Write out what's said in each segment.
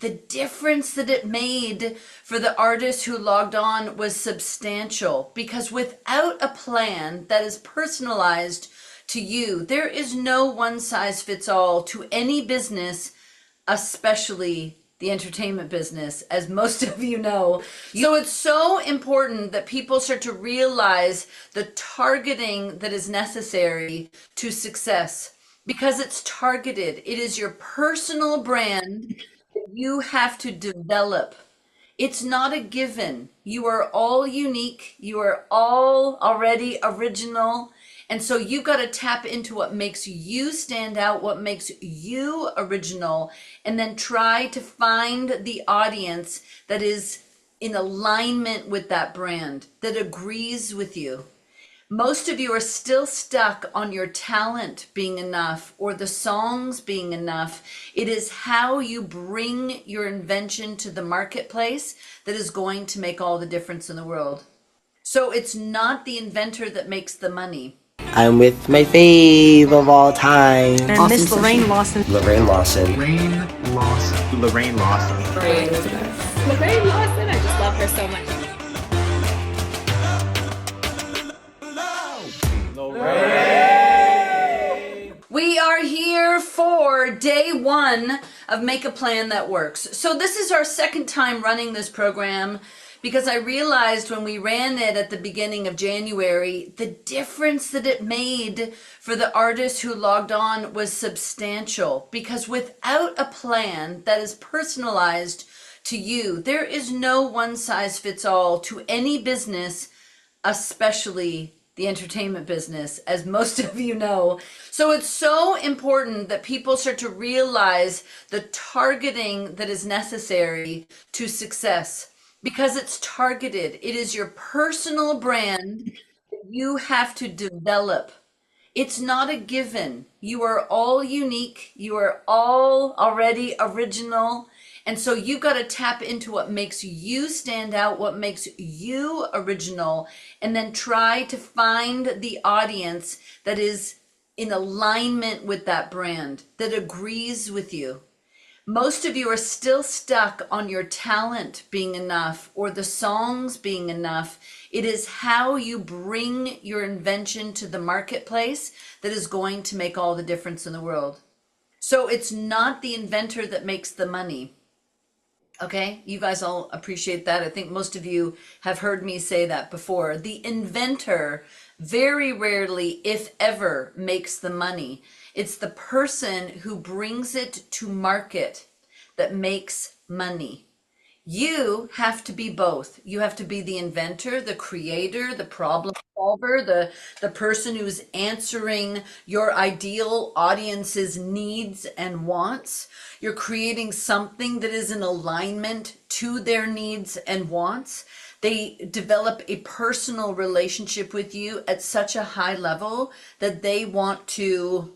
the difference that it made for the artists who logged on was substantial, because without a plan that is personalized to you, there is no one size fits all to any business, especially the entertainment business, as most of you know. So it's so important that people start to realize the targeting that is necessary to success, because it's targeted. It is your personal brand that you have to develop. It's not a given. You are all unique. You are all already original. And so you've got to tap into what makes you stand out, what makes you original, and then try to find the audience that is in alignment with that brand, that agrees with you. Most of you are still stuck on your talent being enough or the songs being enough. It is how you bring your invention to the marketplace that is going to make all the difference in the world. So it's not the inventor that makes the money. I'm with my fave of all time. And Miss Lorraine Lawson. Lorraine Lawson. Lorraine Lawson. Lorraine Lawson. Lorraine Lawson. I just love her so much. We are here for day one of Make a Plan That Works. So this is our second time running this program, because I realized when we ran it at the beginning of January, the difference that it made for the artists who logged on was substantial, because without a plan that is personalized to you, there is no one size fits all to any business, especially the entertainment business, as most of you know. So it's so important that people start to realize the targeting that is necessary to success, because it's targeted. It is your personal brand that you have to develop. It's not a given. You are all unique. You are all already original. And so you've got to tap into what makes you stand out, what makes you original, and then try to find the audience that is in alignment with that brand, that agrees with you. Most of you are still stuck on your talent being enough or the songs being enough. It is how you bring your invention to the marketplace that is going to make all the difference in the world. So it's not the inventor that makes the money. Okay, you guys all appreciate that. I think most of you have heard me say that before. The inventor very rarely, if ever, makes the money. It's the person who brings it to market that makes money. You have to be both. You have to be the inventor, the creator, the problem solver, the person who's answering your ideal audience's needs and wants. You're creating something that is in alignment to their needs and wants. They develop a personal relationship with you at such a high level that they want to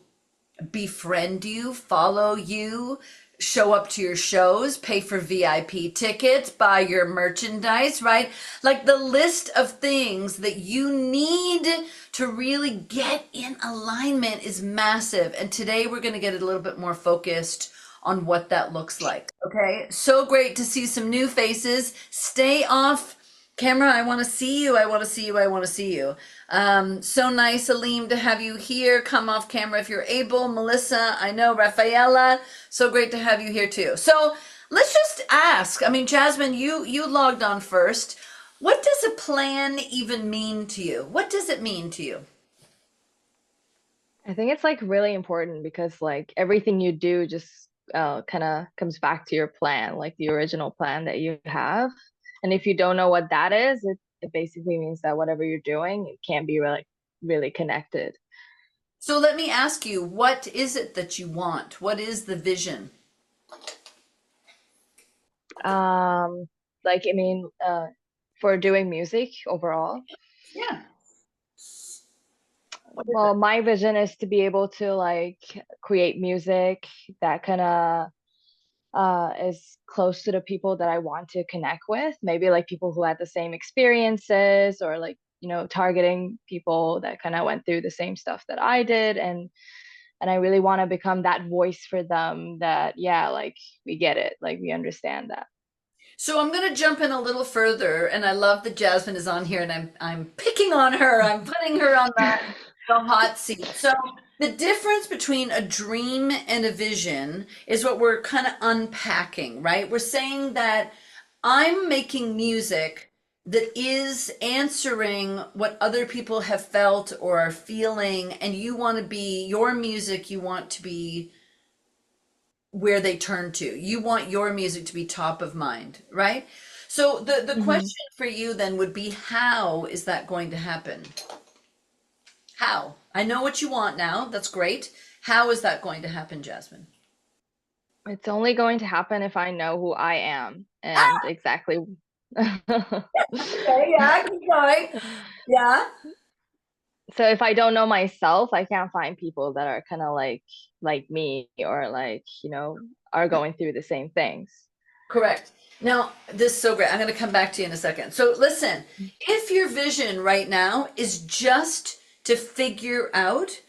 befriend you, follow you, show up to your shows, pay for VIP tickets, buy your merchandise, right? Like the list of things that you need to really get in alignment is massive. And today we're going to get a little bit more focused on what that looks like. Okay. So great to see some new faces. Stay off camera. I want to see you. I want to see you. I want to see you. So nice, Aleem, to have you here. Come off camera if you're able. Melissa, I know. Rafaela, so great to have you here too. So let's just ask. I mean, Jasmine, you logged on first. What does a plan even mean to you? What does it mean to you? I think it's like really important because like everything you do just kind of comes back to your plan, like the original plan that you have. And if you don't know what that is, it basically means that whatever you're doing, it can't be really connected. So let me ask you, what is it that you want? What is the vision? Like I mean, for doing music overall. Yeah. Well, my vision is to be able to like create music that kind of is close to the people that I want to connect with. Maybe like people who had the same experiences or like, targeting people that kind of went through the same stuff that I did and And I really want to become that voice for them that, yeah, like we get it, like we understand that. So I'm going to jump in a little further, and I love that Jasmine is on here, and I'm picking on her. I'm putting her on the hot seat. So the difference between a dream and a vision is what we're kind of unpacking, right? We're saying that I'm making music that is answering what other people have felt or are feeling, and you want to be your music, you want to be where they turn to. You want your music to be top of mind, right? So the Mhm. question for you then would be, how is that going to happen? How? I know what you want now. That's great. How is that going to happen, Jasmine? It's only going to happen if I know who I am and exactly. Okay, yeah, keep going. Yeah. So if I don't know myself, I can't find people that are kind of like me or like, are going through the same things. Correct. Now, this is so great. I'm going to come back to you in a second. So, listen, if your vision right now is just to figure out,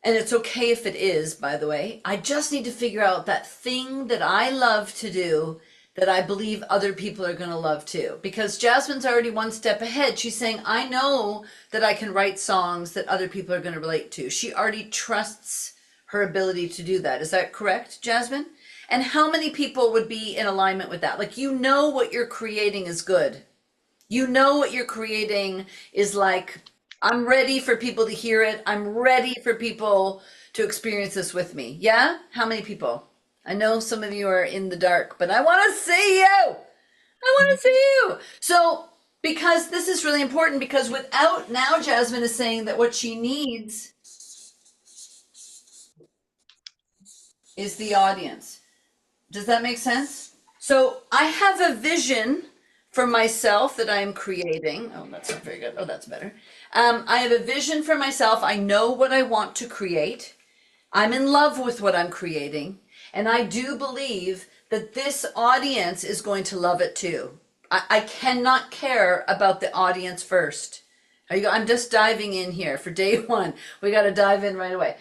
and it's okay if it is, by the way, I just need to figure out that thing that I love to do that I believe other people are going to love too. Because Jasmine's already one step ahead. She's saying, I know that I can write songs that other people are going to relate to. She already trusts her ability to do that. Is that correct, Jasmine? And how many people would be in alignment with that? Like, you know what you're creating is good. You know what you're creating is like, I'm ready for people to hear it. I'm ready for people to experience this with me. Yeah? How many people? I know some of you are in the dark, but I want to see you. I want to see you. So, because this is really important, because without, now Jasmine is saying that what she needs is the audience. Does that make sense? So I have a vision for myself that I'm creating. Oh, that's not very good. Oh, that's better. I have a vision for myself. I know what I want to create. I'm in love with what I'm creating. And I do believe that this audience is going to love it too. I cannot care about the audience first. I'm just diving in here for day one. We got to dive in right away.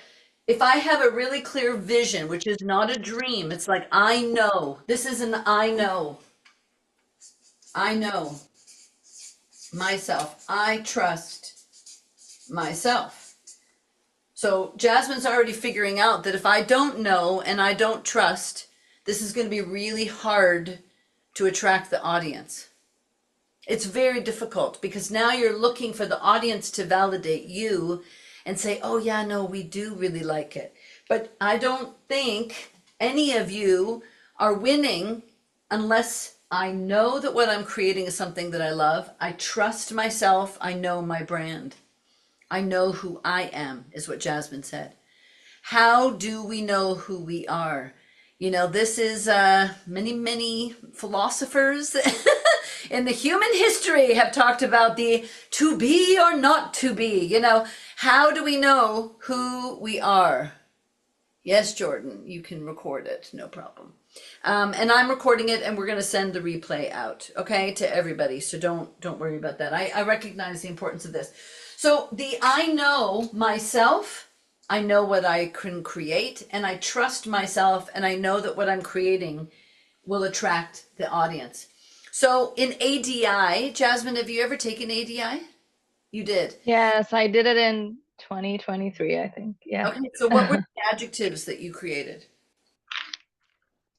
If I have a really clear vision, which is not a dream, it's like, I know. This is an I know. I know myself. I trust myself. So Jasmine's already figuring out that if I don't know and I don't trust, this is going to be really hard to attract the audience. It's very difficult because now you're looking for the audience to validate you and say, oh, yeah, no, we do really like it. But I don't think any of you are winning unless I know that what I'm creating is something that I love. I trust myself. I know my brand. I know who I am, is what Jasmine said. How do we know who we are? You know, this is many philosophers in the human history have talked about the to be or not to be. You know, how do we know who we are? Yes, Jordan, you can record it, no problem. And I'm recording it, and we're going to send the replay out, okay, to everybody. So don't worry about that. I recognize the importance of this. So the I know myself. I know what I can create, and I trust myself, and I know that what I'm creating will attract the audience. So in ADI, Jasmine, have you ever taken ADI? You did. Yes, I did it in 2023, I think. Yeah. Okay, so what were the adjectives that you created?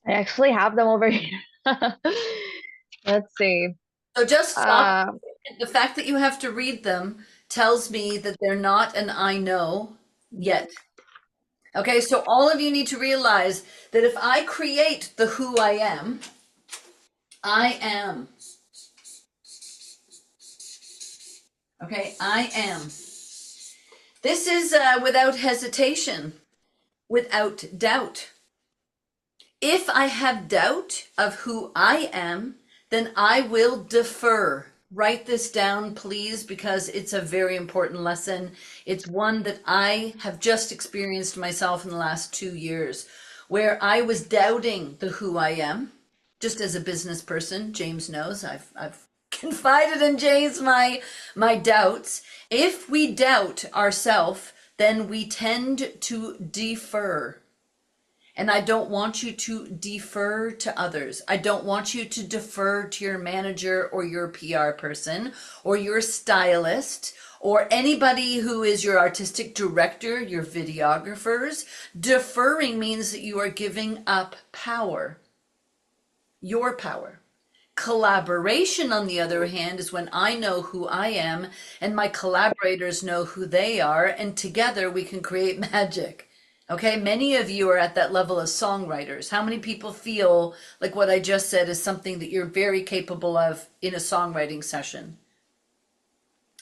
I actually have them over here. Let's see. So just stop. Uh, The fact that you have to read them tells me that they're not an I know yet. Okay, so all of you need to realize that if I create the who I am. Okay, I am. This is without hesitation, without doubt. If I have doubt of who I am, then I will defer. Write this down, please, because it's a very important lesson. It's one that I have just experienced myself in the last 2 years, where I was doubting the who I am. Just as a business person, James knows I've confided in James my doubts. If we doubt ourselves, then we tend to defer. And I don't want you to defer to others. I don't want you to defer to your manager or your PR person or your stylist or anybody who is your artistic director, your videographers. Deferring means that you are giving up power, your power. Collaboration, on the other hand, is when I know who I am and my collaborators know who they are, and together we can create magic. Okay, many of you are at that level as songwriters. How many people feel like what I just said is something that you're very capable of in a songwriting session?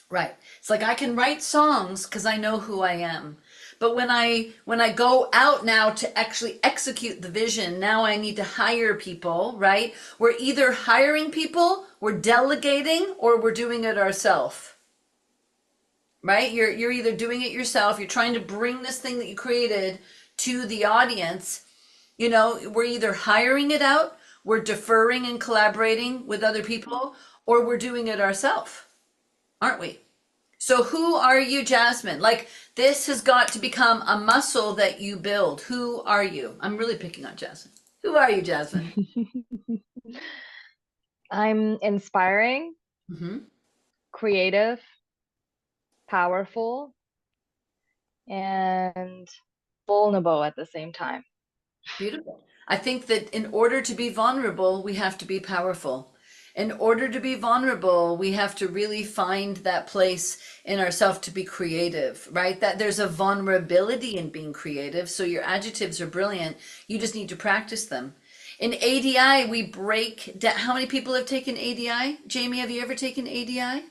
Right. It's like I can write songs because I know who I am. But when I go out now to actually execute the vision, now I need to hire people, right? We're either hiring people, we're delegating, or we're doing it ourselves. Right? You're either doing it yourself, you're trying to bring this thing that you created to the audience. You know, we're either hiring it out, we're deferring and collaborating with other people, or we're doing it ourselves, aren't we? So who are you, Jasmine? Like, this has got to become a muscle that you build. Who are you? I'm really picking on Jasmine. Who are you, Jasmine? I'm inspiring, creative, powerful, and vulnerable at the same time. Beautiful. I think that in order to be vulnerable, we have to be powerful. In order to be vulnerable, we have to really find that place in ourselves to be creative, right? That there's a vulnerability in being creative. So your adjectives are brilliant. You just need to practice them. In ADI, we break down. How many people have taken ADI? Jamie, have you ever taken ADI?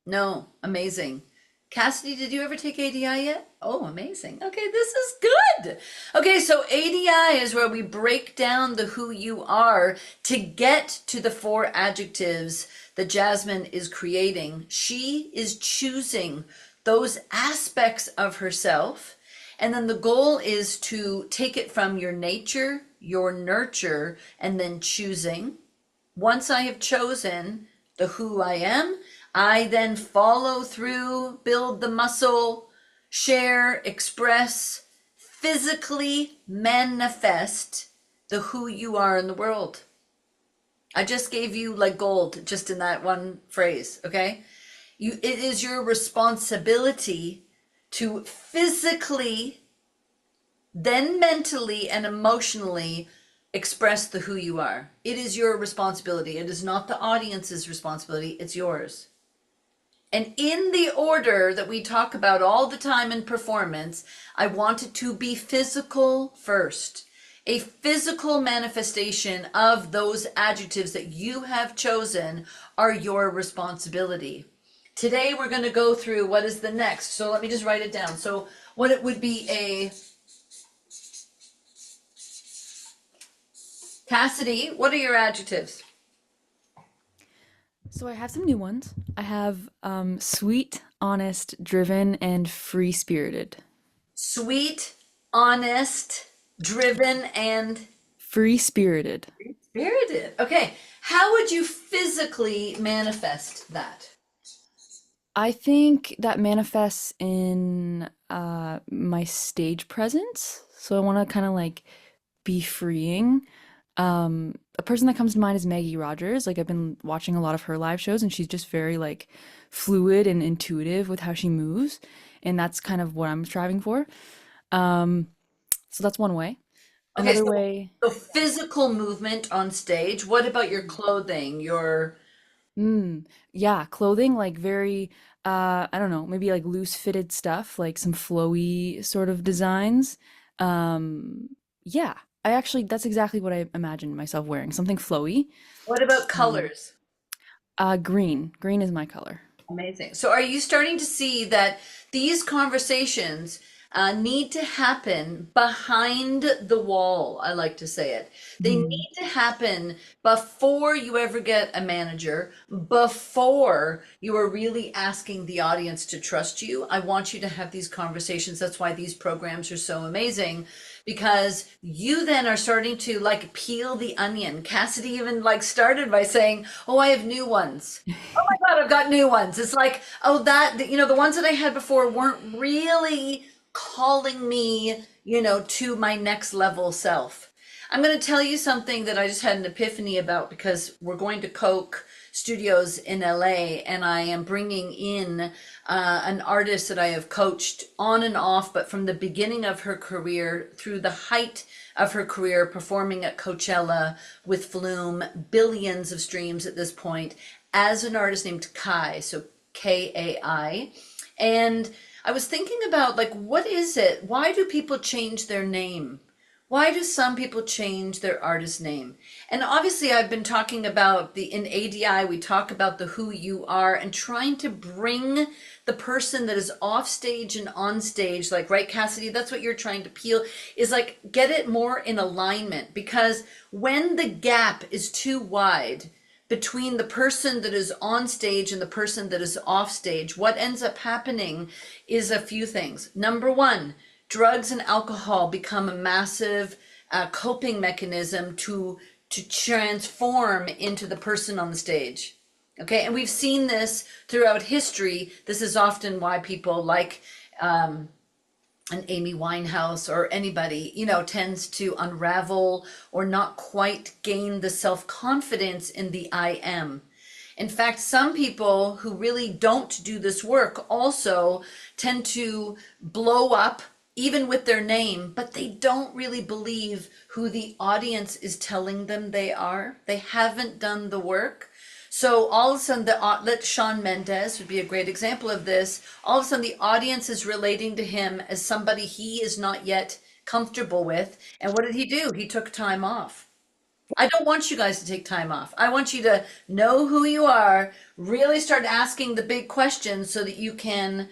No, amazing. Cassidy, did you ever take ADI yet? Oh, amazing. Okay, this is good. Okay, so ADI is where we break down the who you are to get to the 4 adjectives that Jasmine is creating. She is choosing those aspects of herself, and then the goal is to take it from your nature, your nurture, and then choosing. Once I have chosen the who I am, I then follow through, build the muscle, share, express, physically manifest the who you are in the world. I just gave you like gold just in that one phrase, okay? It is your responsibility to physically, then mentally and emotionally express the who you are. It is your responsibility. It is not the audience's responsibility. It's yours. And in the order that we talk about all the time in performance, I want it to be physical first. A physical manifestation of those adjectives that you have chosen are your responsibility. Today we're going to go through what is the next. So let me just write it down. So what it would be a... Cassidy, what are your adjectives? So I have some new ones. I have sweet, honest, driven, and free-spirited. Sweet, honest, driven, and Free-spirited. spirited. Okay. How would you physically manifest that? I think that manifests in my stage presence. So I want to kind of like be freeing. A person that comes to mind is Maggie Rogers. Like I've been watching a lot of her live shows and she's just very like fluid and intuitive with how she moves. And that's kind of what I'm striving for. So that's one way. Okay, Another so, way, so physical movement on stage. What about your clothing? Your yeah, clothing, like very, I don't know, maybe like loose fitted stuff, like some flowy sort of designs. Um, yeah, I actually, that's exactly what I imagined myself wearing, something flowy. what about Um, colors? Green. Green is my color. Amazing. So are you starting to see that these conversations need to happen behind the wall? I like to say it. They Mhm. need to happen before you ever get a manager, before you are really asking the audience to trust you. I want you to have these conversations. That's why these programs are so amazing, because you then are starting to like peel the onion. Cassidy even like started by saying, "Oh, I have new ones. Oh my God, I've got new ones." It's like, oh, that, you know, the ones that I had before weren't really calling me, you know, to my next level self. I'm going to tell you something that I just had an epiphany about, because we're going to Coke Studios in LA, and I am bringing in an artist that I have coached on and off, but from the beginning of her career through the height of her career, performing at Coachella with Flume, billions of streams at this point, as an artist named 𝐿𝐲, so K-A-I. And I was thinking about, like, what is it? Why do people change their name? Why do some people change their artist name? And obviously I've been talking about in ADI, we talk about the who you are and trying to bring the person that is off stage and on stage, like, right, Cassidy, that's what you're trying to peel, is like, get it more in alignment. Because when the gap is too wide between the person that is on stage and the person that is off stage, what ends up happening is a few things. Number one, drugs and alcohol become a massive coping mechanism to transform into the person on the stage. Okay, and we've seen this throughout history. This is often why people like an Amy Winehouse or anybody, you know, tends to unravel or not quite gain the self-confidence in the I am. In fact, some people who really don't do this work also tend to blow up even with their name, but they don't really believe who the audience is telling them they are. They haven't done the work. So all of a sudden, Shawn Mendes would be a great example of this. All of a sudden, the audience is relating to him as somebody he is not yet comfortable with. And what did he do? He took time off. I don't want you guys to take time off. I want you to know who you are, really start asking the big questions so that you can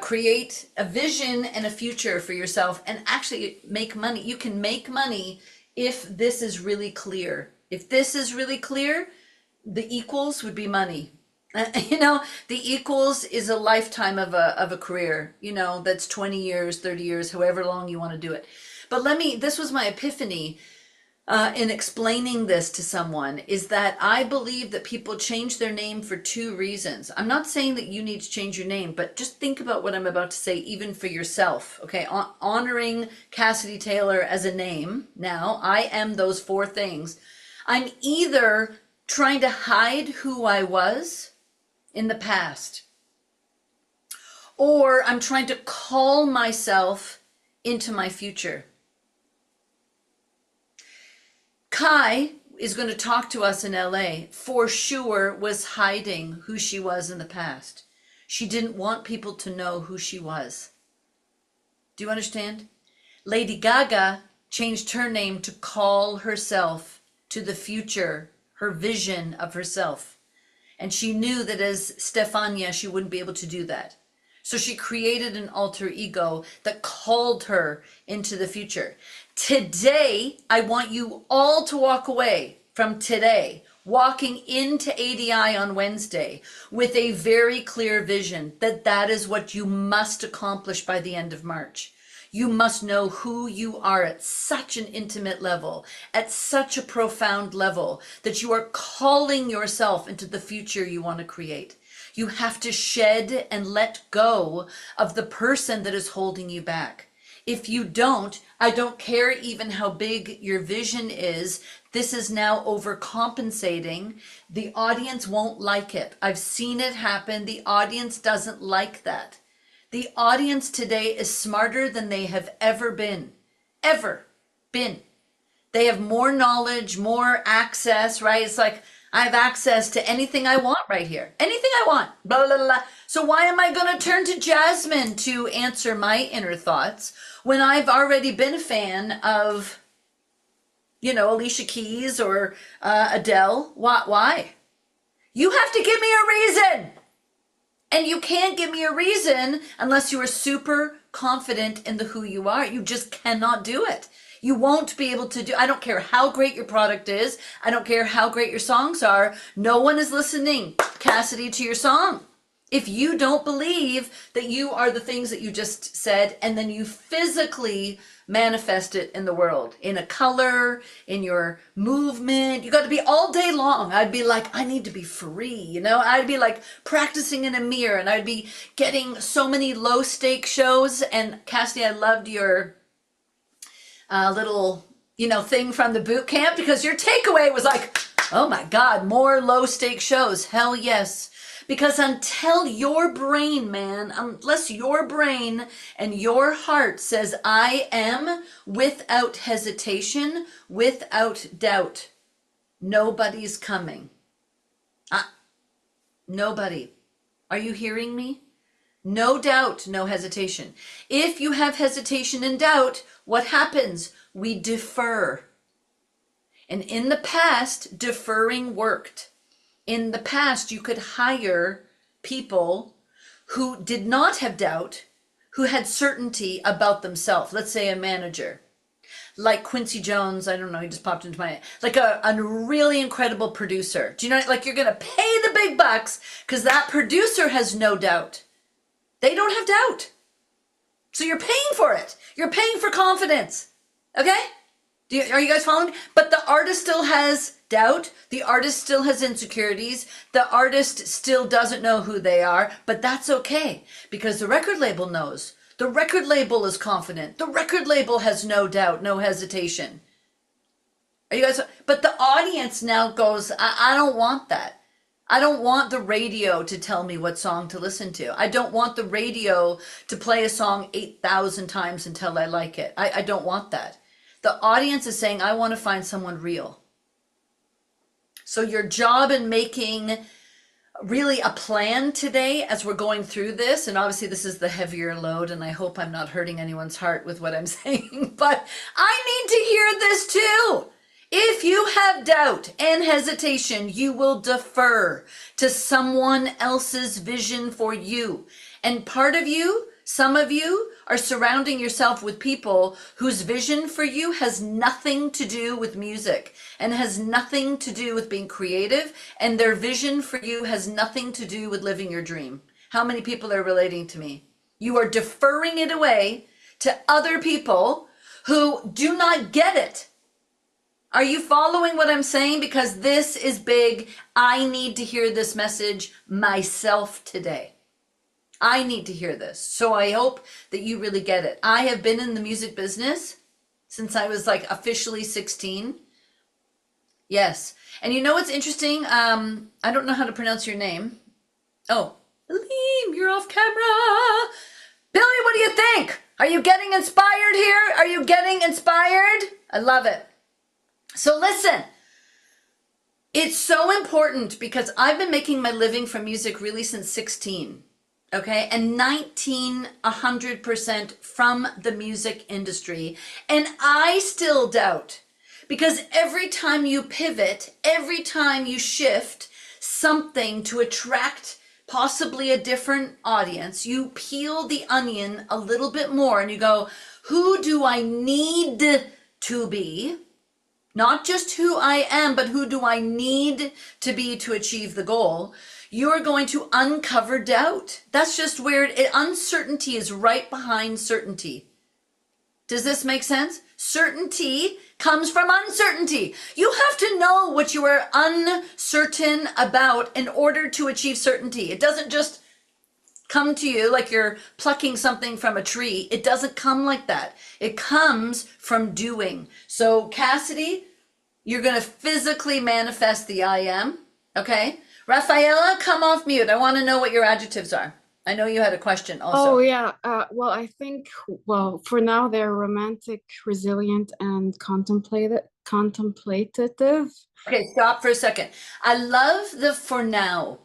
create a vision and a future for yourself and actually make money. You can make money if this is really clear. If this is really clear, the equals would be money. You know, the equals is a lifetime of a career, you know, that's 20 years, 30 years, however long you want to do it. But this was my epiphany in explaining this to someone, is that I believe that people change their name for two reasons. I'm not saying that you need to change your name, but just think about what I'm about to say, even for yourself. Okay, honoring Cassidy Taylor as a name. Now, I am those four things. I'm either trying to hide who I was in the past, or I'm trying to call myself into my future. 𝐿𝐲 is going to talk to us in LA, for sure was hiding who she was in the past. She didn't want people to know who she was. Do you understand? Lady Gaga changed her name to call herself to the future, her vision of herself. And she knew that as Stefania, she wouldn't be able to do that. So she created an alter ego that called her into the future. Today, I want you all to walk away from today, walking into ADI on Wednesday with a very clear vision that that is what you must accomplish by the end of March. You must know who you are at such an intimate level, at such a profound level, that you are calling yourself into the future you want to create. You have to shed and let go of the person that is holding you back. If you don't, I don't care even how big your vision is, this is now overcompensating. The audience won't like it. I've seen it happen. The audience doesn't like that. The audience today is smarter than they have ever been. Ever been. They have more knowledge, more access, right? It's like, I have access to anything I want right here. Anything I want. Blah, blah, blah. So why am I going to turn to Jasmine to answer my inner thoughts when I've already been a fan of, you know, Alicia Keys or Adele? Why? You have to give me a reason. And you can't give me a reason unless you are super confident in the who you are. You just cannot do it. You won't be able to do, I don't care how great your product is. I don't care how great your songs are. No one is listening, Cassidy, to your song. If you don't believe that you are the things that you just said, and then you physically manifest it in the world, in a color, in your movement, you got to be all day long. I'd be like, I need to be free, you know? I'd be like practicing in a mirror, and I'd be getting so many low stake shows. And Cassidy, I loved your little, thing from the boot camp, because your takeaway was like, oh my God, more low stake shows. Hell yes. Because until your brain, man, unless your brain and your heart says, I am, without hesitation, without doubt, nobody's coming. Nobody. Are you hearing me? No doubt, no hesitation. If you have hesitation and doubt, what happens? We defer. And in the past, deferring worked. In the past, you could hire people who did not have doubt, who had certainty about themselves. Let's say a manager, like Quincy Jones. I don't know, he just popped into my head. Like a really incredible producer. Do you know, like you're going to pay the big bucks because that producer has no doubt. They don't have doubt. So you're paying for it. You're paying for confidence. Okay? Are you guys following me? But the artist still has doubt. The artist still has insecurities. The artist still doesn't know who they are, but that's okay because the record label knows. The record label is confident. The record label has no doubt, no hesitation. Are you guys? But the audience now goes, I don't want that. I don't want the radio to tell me what song to listen to. I don't want the radio to play a song 8,000 times until I like it. I don't want that. The audience is saying, I want to find someone real. So your job in making really a plan today as we're going through this, and obviously this is the heavier load, and I hope I'm not hurting anyone's heart with what I'm saying, but I need to hear this too. If you have doubt and hesitation, you will defer to someone else's vision for you. And part of you, some of you, are surrounding yourself with people whose vision for you has nothing to do with music and has nothing to do with being creative, and their vision for you has nothing to do with living your dream. How many people are relating to me? You are deferring it away to other people who do not get it. Are you following what I'm saying? Because this is big. I need to hear this message myself today. I need to hear this. So I hope that you really get it. I have been in the music business since I was like officially 16. Yes. And you know what's interesting? I don't know how to pronounce your name. Oh, Liam, you're off camera. Billy, what do you think? Are you getting inspired here? Are you getting inspired? I love it. So listen, it's so important because I've been making my living from music really since 16. Okay, and 100% from the music industry. And I still doubt, because every time you pivot, every time you shift something to attract possibly a different audience, you peel the onion a little bit more and you go, who do I need to be? Not just who I am, but who do I need to be to achieve the goal? You're going to uncover doubt. That's just where uncertainty is right behind certainty. Does this make sense? Certainty comes from uncertainty. You have to know what you are uncertain about in order to achieve certainty. It doesn't just come to you like you're plucking something from a tree. It doesn't come like that. It comes from doing. So Cassidy, you're going to physically manifest the I am, okay? Rafaela, come off mute. I want to know what your adjectives are. I know you had a question also. Oh, yeah. Well, I think, for now, they're romantic, resilient, and contemplative. Okay, stop for a second. I love the for now,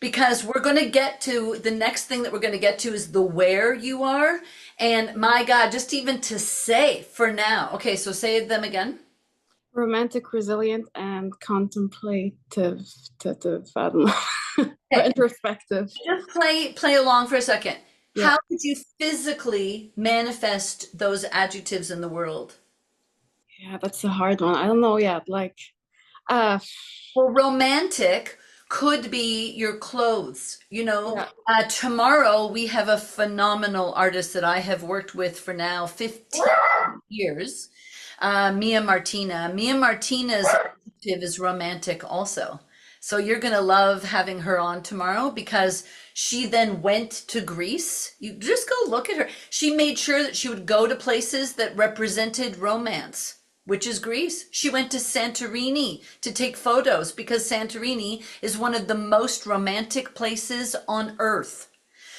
because we're going to get to the next thing that we're going to get to is the where you are. And my God, just even to say for now. Okay, so say them again. Romantic, resilient, and contemplative. I don't know. Or introspective. Just play along for a second. Yeah. How could you physically manifest those adjectives in the world? Yeah, that's a hard one. I don't know yet. Like, Well, romantic could be your clothes. Yeah. Tomorrow we have a phenomenal artist that I have worked with for now 15 years, Mia Martina. Mia Martina's adjective is romantic also. So you're going to love having her on tomorrow because she then went to Greece. You just go look at her. She made sure that she would go to places that represented romance, which is Greece. She went to Santorini to take photos because Santorini is one of the most romantic places on earth.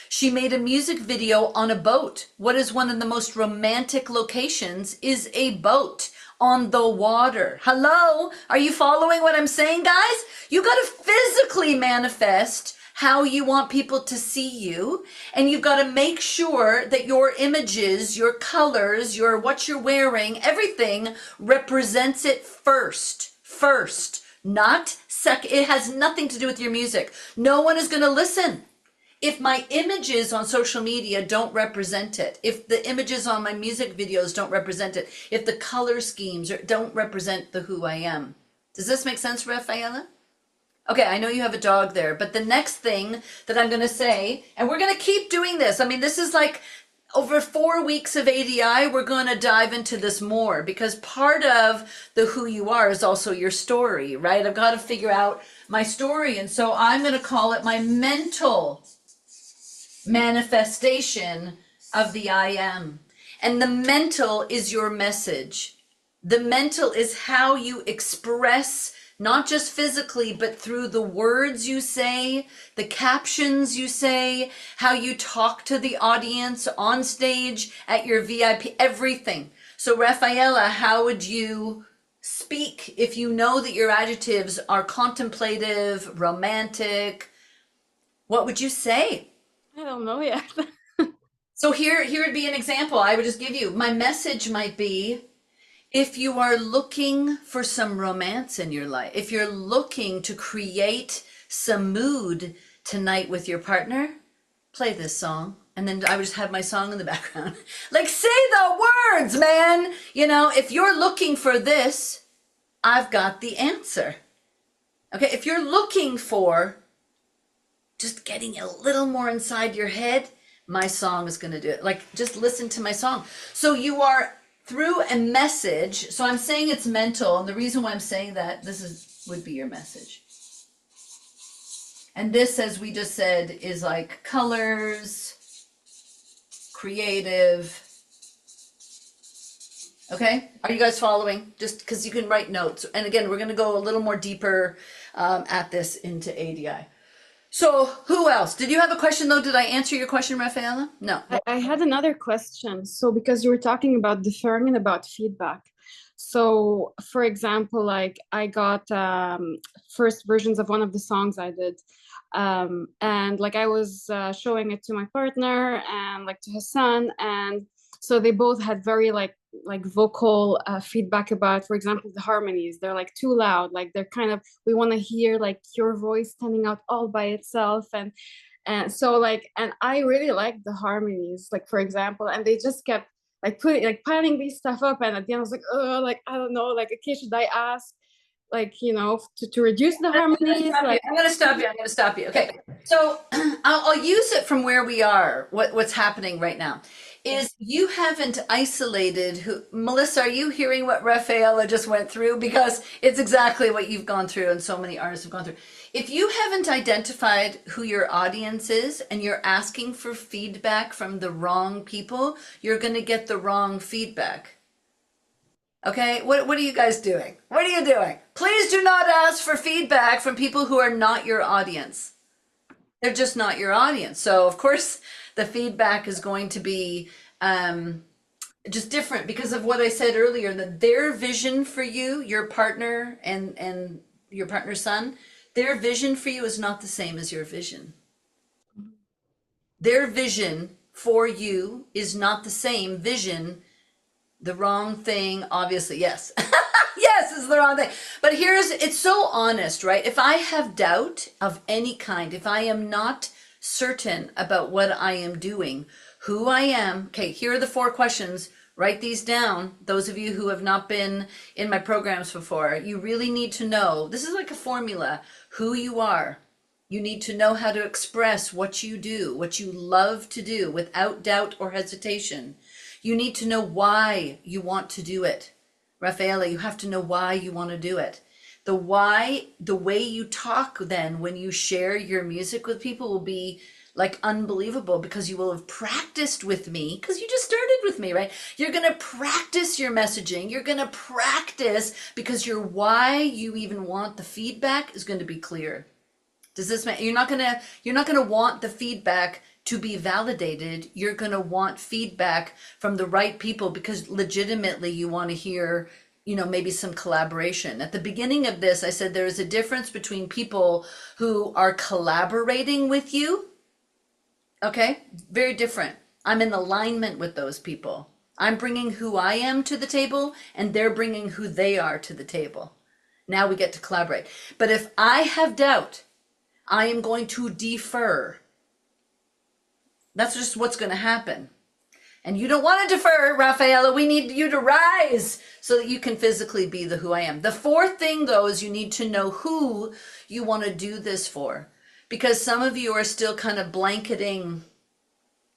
She made a music video on a boat. What is one of the most romantic locations is a boat on the water. Hello? Are you following what I'm saying, guys? You got to physically manifest how you want people to see you, and you've got to make sure that your images, your colors, your what you're wearing, everything represents it first, not second. It has nothing to do with your music. No one is going to listen if my images on social media don't represent it, if the images on my music videos don't represent it, if the color schemes don't represent the who I am. Does this make sense, Rafaela? Okay, I know you have a dog there, but the next thing that I'm going to say, and we're going to keep doing this. I mean, this is like over 4 weeks of ADI, we're going to dive into this more because part of the who you are is also your story, right? I've got to figure out my story. And so I'm going to call it my mental manifestation of the I am. And the mental is your message. The mental is how you express, not just physically, but through the words you say, the captions you say, how you talk to the audience on stage, at your VIP, everything. So Rafaela, how would you speak if you know that your adjectives are contemplative, romantic? What would you say? I don't know yet. So here would be an example I would just give you. My message might be, if you are looking for some romance in your life, if you're looking to create some mood tonight with your partner, play this song. And then I would just have my song in the background. Like, say the words, man. If you're looking for this, I've got the answer. Okay, if you're looking for just getting a little more inside your head, my song is going to do it. Like, just listen to my song. So you are through a message. So I'm saying it's mental. And the reason why I'm saying that, would be your message. And this, as we just said, is like colors, creative. Okay. Are you guys following? Just because you can write notes. And again, we're going to go a little more deeper at this into ADI. So who else? Did you have a question though? Did I answer your question, Rafaela? No. I had another question. So because you were talking about deferring and about feedback. So for example, like I got first versions of one of the songs I did. And like I was showing it to my partner and like to his son. And so they both had very like vocal feedback about, for example, the harmonies. They're like too loud, like they're kind of, we want to hear like your voice standing out all by itself. And so like, and I really liked the harmonies, like for example, and they just kept like piling these stuff up. And at the end I was like, oh, like, I don't know, like, okay, should I ask like, to reduce the harmonies? I'm going to stop you. Okay. So I'll use it from where we are, what's happening right now. Is you haven't isolated Melissa, are you hearing what Rafaela just went through? Because it's exactly what you've gone through and so many artists have gone through. If you haven't identified who your audience is and you're asking for feedback from the wrong people, you're going to get the wrong feedback. Okay, what are you guys doing? What are you doing? Please do not ask for feedback from people who are not your audience. They're just not your audience. So of course, the feedback is going to be just different because of what I said earlier, that their vision for you, your partner and your partner's son, their vision for you is not the same as your vision. Their vision for you is not the same vision. The wrong thing, obviously, yes. Yes, is the wrong thing. But it's so honest, right? If I have doubt of any kind, if I am not certain about what I am doing, who I am. Okay, here are the 4 questions Write these down. Those of you who have not been in my programs before, you really need to know. This is like a formula, who you are. You need to know how to express what you do, what you love to do without doubt or hesitation. You need to know why you want to do it. Rafaela, you have to know why you want to do it. The why, the way you talk then when you share your music with people will be like unbelievable, because you will have practiced with me, because you just started with me, right? You're going to practice your messaging. You're going to practice because your why you even want the feedback is going to be clear. Does this mean you're not going to want the feedback to be validated? You're going to want feedback from the right people because legitimately you want to hear, you know, maybe some collaboration. At the beginning of this, I said there is a difference between people who are collaborating with you. Okay, very different. I'm in alignment with those people. I'm bringing who I am to the table and they're bringing who they are to the table. Now we get to collaborate. But if I have doubt, I am going to defer. That's just what's going to happen. And you don't want to defer, Rafaela. We need you to rise so that you can physically be the who I am. The fourth thing, though, is you need to know who you want to do this for. Because some of you are still kind of blanketing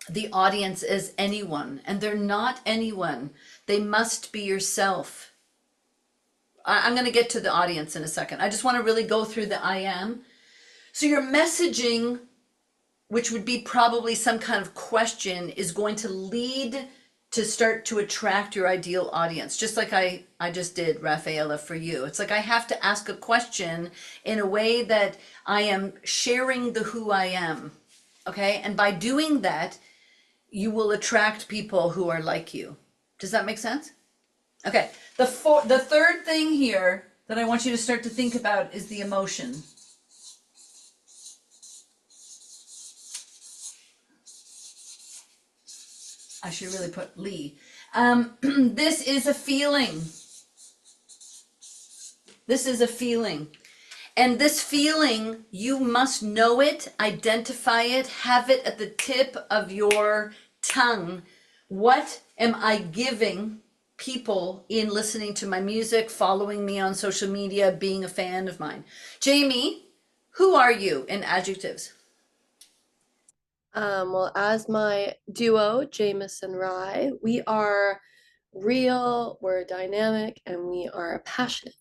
the audience as anyone, and they're not anyone. They must be yourself. I'm going to get to the audience in a second. I just want to really go through the I am. So your messaging, which would be probably some kind of question, is going to lead to start to attract your ideal audience, just like I just did, Rafaela, for you. It's like I have to ask a question in a way that I am sharing the who I am, okay? And by doing that, you will attract people who are like you. Does that make sense? Okay, the third thing here that I want you to start to think about is the emotion. I should really put Lee. This is a feeling. This is a feeling. And this feeling, you must know it, identify it, have it at the tip of your tongue. What am I giving people in listening to my music, following me on social media, being a fan of mine? Jamie, who are you in adjectives? Well, as my duo, 𝐿 we are real, we're dynamic, and we are passionate.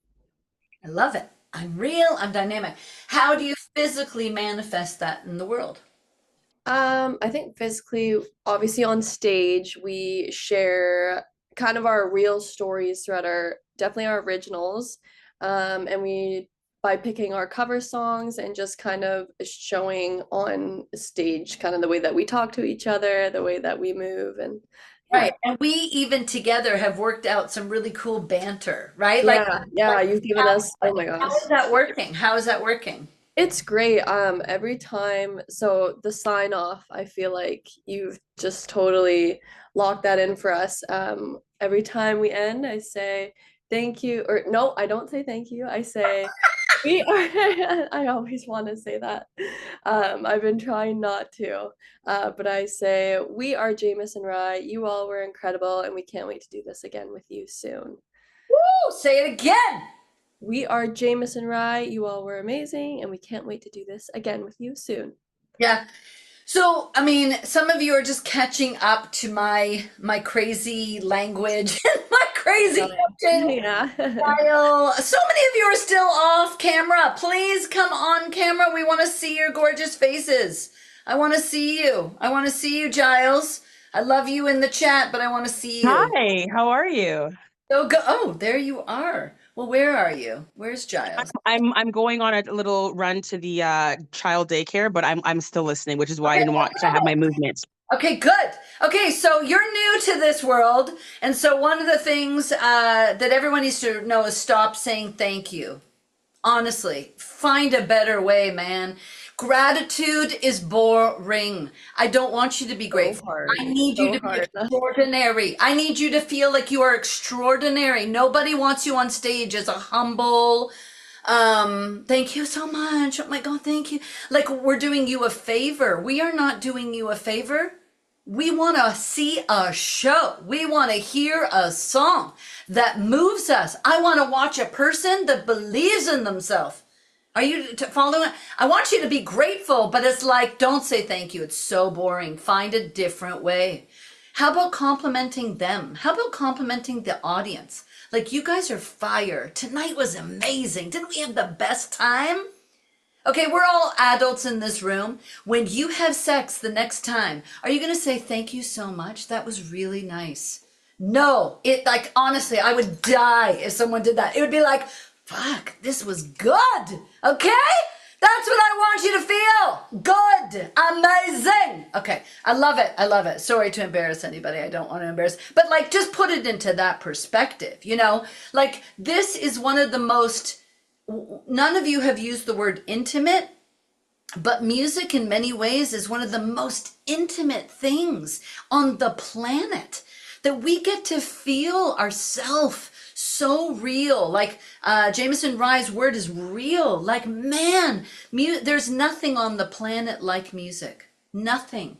I love it. I'm real, I'm dynamic. How do you physically manifest that in the world? I think physically, obviously on stage, we share kind of our real stories throughout definitely our originals. And we, by picking our cover songs and just kind of showing on stage kind of the way that we talk to each other, the way that we move, and right. And we even together have worked out some really cool banter, right? Yeah, you've given us, oh my gosh. How is that working? How is that working? It's great. Every time, so the sign off, I feel like you've just totally locked that in for us. Every time we end, I say thank you, or no, I don't say thank you. I say we are, I always want to say that. I've been trying not to, but I say, we are 𝐿 You all were incredible, and we can't wait to do this again with you soon. Woo! Say it again. We are 𝐿 You all were amazing, and we can't wait to do this again with you soon. Yeah. So, I mean, some of you are just catching up to my crazy language and my crazy Yeah. style. So many of you are still off camera. Please come on camera. We want to see your gorgeous faces. I want to see you. I want to see you, Giles. I love you in the chat, but I want to see you. Hi, how are you? So go. Oh, there you are. Well, where are you? Where's Giles? I'm going on a little run to the child daycare, but I'm still listening, which is why I didn't want to have my movements. Okay, good. Okay, so you're new to this world, and so one of the things that everyone needs to know is stop saying thank you. Honestly, find a better way, man. Gratitude is boring. I don't want you to be grateful. I need you to be extraordinary. I need you to feel like you are extraordinary. Nobody wants you on stage as a humble, thank you so much. Oh my God, thank you. Like we're doing you a favor. We are not doing you a favor. We want to see a show. We want to hear a song that moves us. I want to watch a person that believes in themselves. Are you following? I want you to be grateful, but it's like, don't say thank you. It's so boring. Find a different way. How about complimenting them? How about complimenting the audience? Like, you guys are fire. Tonight was amazing. Didn't we have the best time? Okay, we're all adults in this room. When you have sex the next time, are you going to say, thank you so much? That was really nice. No, like, honestly, I would die if someone did that. It would be like, fuck, this was good. Okay? That's what I want you to feel. Good. Amazing. Okay. I love it. I love it. Sorry to embarrass anybody. I don't want to embarrass. But like, just put it into that perspective, you know? Like, this is one of the most, none of you have used the word intimate, but music in many ways is one of the most intimate things on the planet, that we get to feel ourselves so real. Like Jameson Rye's word is real. Like, man, there's nothing on the planet like music. Nothing.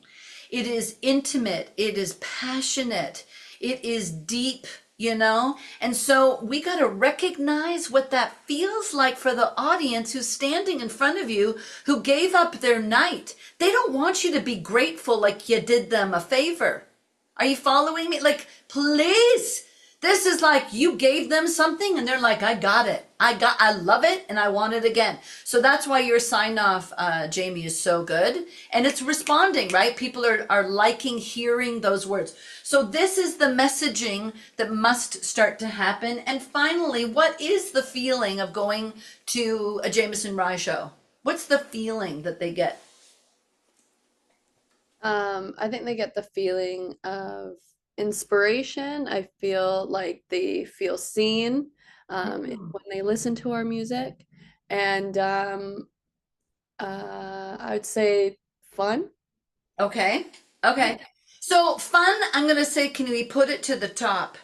It is intimate. It is passionate. It is deep, you know? And so we got to recognize what that feels like for the audience who's standing in front of you, who gave up their night. They don't want you to be grateful like you did them a favor. Are you following me? Like, please. This is like you gave them something and they're like, I got it. I love it and I want it again. So that's why your sign off, Jamie, is so good. And it's responding, right? People are liking hearing those words. So this is the messaging that must start to happen. And finally, what is the feeling of going to a Jameson Rye show? What's the feeling that they get? I think they get the feeling of inspiration. I feel like they feel seen when they listen to our music, and I would say fun. Okay. Okay. So fun, I'm going to say, can we put it to the top?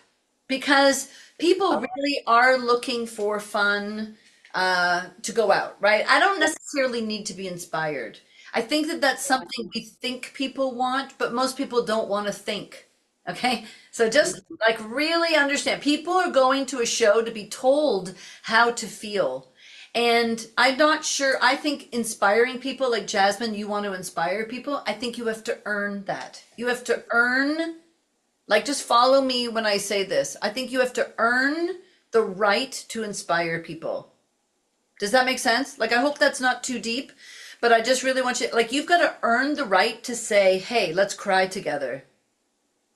Because people really are looking for fun to go out, right? I don't necessarily need to be inspired. I think that that's something we think people want, but most people don't want to think. Okay. So just like really understand, people are going to a show to be told how to feel. And I'm not sure, I think inspiring people like Jasmine, you want to inspire people. I think you have to earn that. You have to earn, like, just follow me when I say this. I think you have to earn the right to inspire people. Does that make sense? Like, I hope that's not too deep, but I just really want you, like, you've got to earn the right to say, hey, let's cry together.